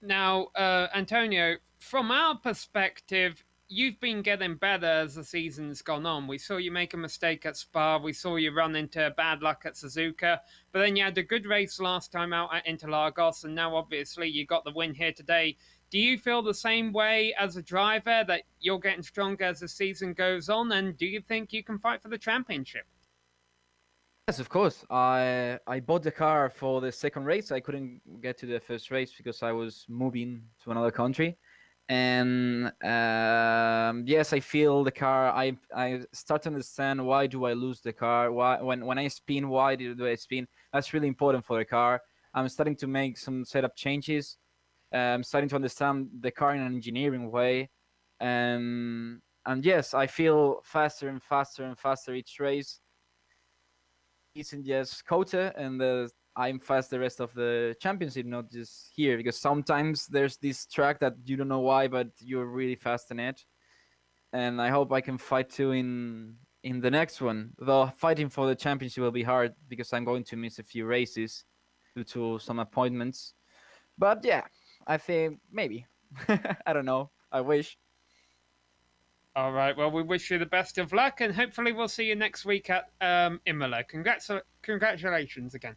Now, Antonio, from our perspective, you've been getting better as the season's gone on. We saw you make a mistake at Spa. We saw you run into bad luck at Suzuka. But then you had a good race last time out at Interlagos, and now obviously you got the win here today. Do you feel the same way as a driver, that you're getting stronger as the season goes on? And do you think you can fight for the championship?
Yes, of course. I bought the car for the second race. I couldn't get to the first race because I was moving to another country. And yes, I feel the car. I start to understand, why do I lose the car? Why when I spin, why do I spin? That's really important for the car. I'm starting to make some setup changes. I'm starting to understand the car in an engineering way. And yes, I feel faster and faster each race. Isn't just COTA, and I'm fast the rest of the championship, not just here, because sometimes there's this track that you don't know why, but you're really fast in it. And I hope I can fight too in the next one. Though fighting for the championship will be hard because I'm going to miss a few races due to some appointments. But yeah, I think maybe. I don't know. I wish.
All right, well, we wish you the best of luck, and hopefully we'll see you next week at Imola. Congratulations again.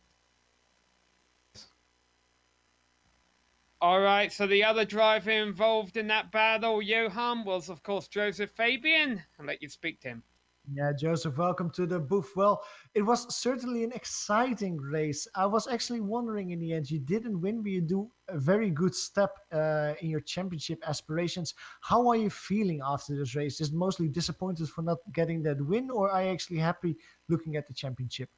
All right, so the other driver involved in that battle, Johan, was of course Joseph Fabian. I'll let you speak to him.
Yeah, Joseph, welcome to the booth. Well, it was certainly an exciting race. I was actually wondering in the end, you didn't win, but you do a very good step in your championship aspirations. How are you feeling after this race? Is it mostly disappointed for not getting that win, or are you actually happy looking at the championship?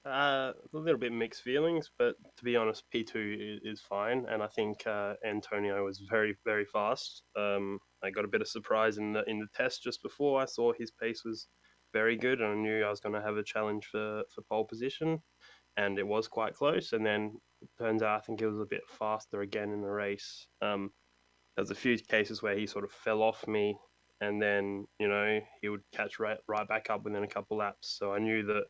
A little bit mixed feelings, but to be honest, P2 is fine, and I think Antonio was very, very fast. I got a bit of surprise in the test just before. I saw his pace was very good, and I knew I was going to have a challenge for pole position, and it was quite close. And then it turns out I think it was a bit faster again in the race. There's a few cases where he sort of fell off me, and then he would catch right back up within a couple laps. So I knew that.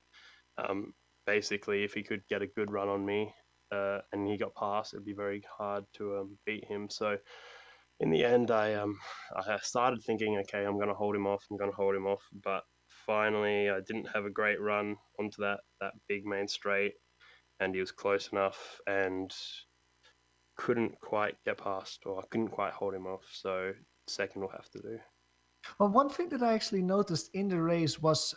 Basically, if he could get a good run on me and he got past, it'd be very hard to beat him. So in the end, I started thinking, okay, I'm going to hold him off. But finally, I didn't have a great run onto that big main straight, and he was close enough and couldn't quite get past, or I couldn't quite hold him off. So second will have to do.
Well, one thing that I actually noticed in the race was,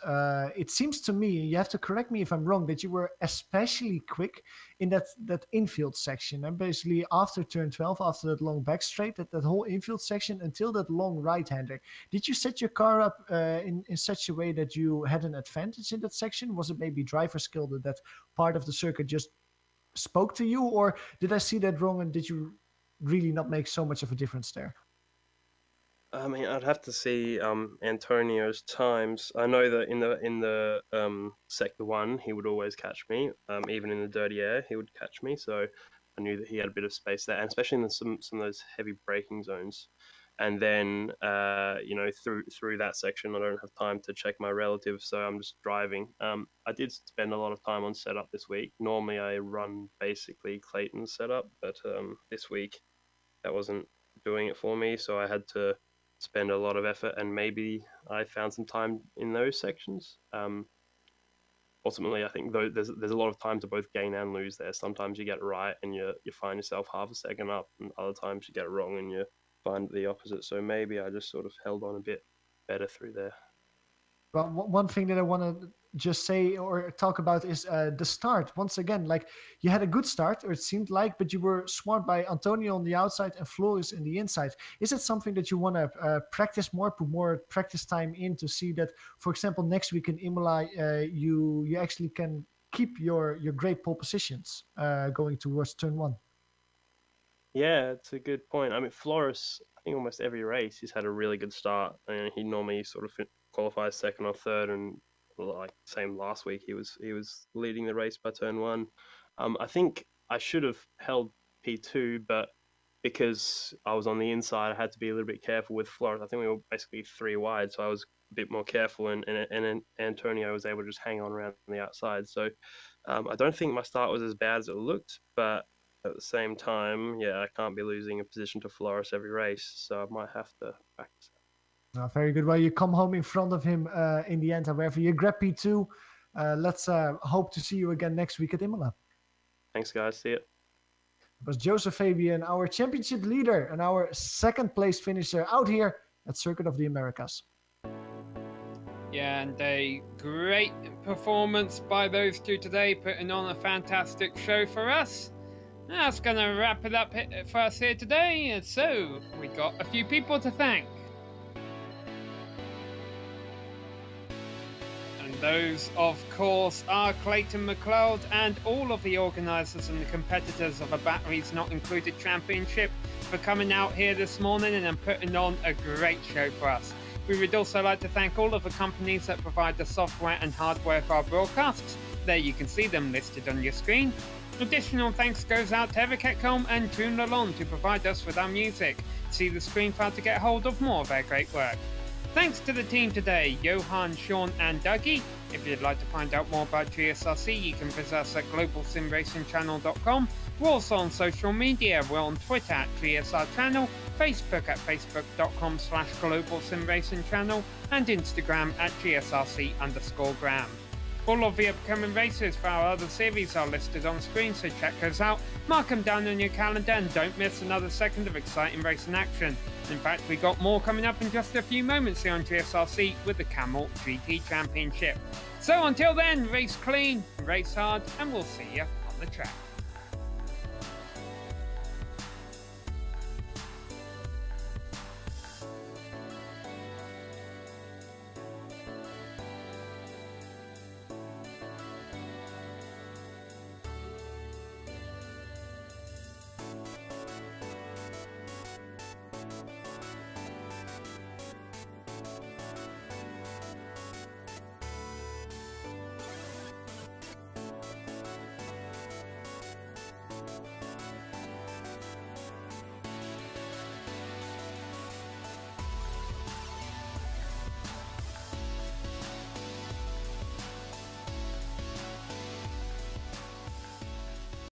it seems to me, you have to correct me if I'm wrong, that you were especially quick in that infield section. And basically after turn 12, after that long back straight, that whole infield section until that long right-hander. Did you set your car up in such a way that you had an advantage in that section? Was it maybe driver skill that part of the circuit just spoke to you? Or did I see that wrong, and did you really not make so much of a difference there?
I mean, I'd have to see Antonio's times. I know that in the sector 1, he would always catch me. Even in the dirty air, he would catch me. So I knew that he had a bit of space there, and especially in some of those heavy braking zones. And then through that section, I don't have time to check my relative, so I'm just driving. I did spend a lot of time on setup this week. Normally, I run basically Clayton's setup, but this week that wasn't doing it for me, so I had to spend a lot of effort, and maybe I found some time in those sections. Ultimately, I think there's a lot of time to both gain and lose there. Sometimes you get it right and you find yourself half a second up, and other times you get it wrong and you find the opposite. So maybe I just sort of held on a bit better through there.
Well, one thing that I want to just say or talk about is the start. Once again, like, you had a good start, or it seemed like, but you were swamped by Antonio on the outside and Flores in the inside. Is it something that you want to practice more, put more practice time in to see that, for example, next week in Imola, you actually can keep your great pole positions going towards turn 1?
Yeah, it's a good point. I mean, Flores, I think almost every race he's had a really good start, and he normally sort of qualifies second or third, and like same last week, he was leading the race by turn 1. I think I should have held P2, but because I was on the inside, I had to be a little bit careful with Flores. I think we were basically 3 wide, so I was a bit more careful, and Antonio was able to just hang on around the outside. So I don't think my start was as bad as it looked, but at the same time, yeah, I can't be losing a position to Flores every race, so I might have to practice.
Oh, very good. Well, you come home in front of him in the end, however. You grab P2. Let's hope to see you again next week at Imola.
Thanks, guys. See you.
It was Joseph Fabian, our championship leader and our second place finisher out here at Circuit of the Americas.
Yeah, and a great performance by those two today, putting on a fantastic show for us. That's going to wrap it up for us here today. So, we got a few people to thank. And those, of course, are Clayton McLeod and all of the organisers and the competitors of a Batteries Not Included Championship for coming out here this morning and putting on a great show for us. We would also like to thank all of the companies that provide the software and hardware for our broadcasts. There you can see them listed on your screen. Additional thanks goes out to Evercatcom and Toon Lalonde to provide us with our music. See the screen for how to get hold of more of their great work. Thanks to the team today, Johan, Sean and Dougie. If you'd like to find out more about GSRC, you can visit us at globalsimracingchannel.com. We're also on social media. We're on Twitter at GSR Channel, Facebook at facebook.com/globalsimracingchannel, and Instagram at GSRC_gram. All of the upcoming races for our other series are listed on screen, so check those out, mark them down on your calendar, and don't miss another second of exciting racing action. In fact, we got more coming up in just a few moments here on GSRC with the Camel GT Championship. So until then, race clean, race hard, and we'll see you on the track.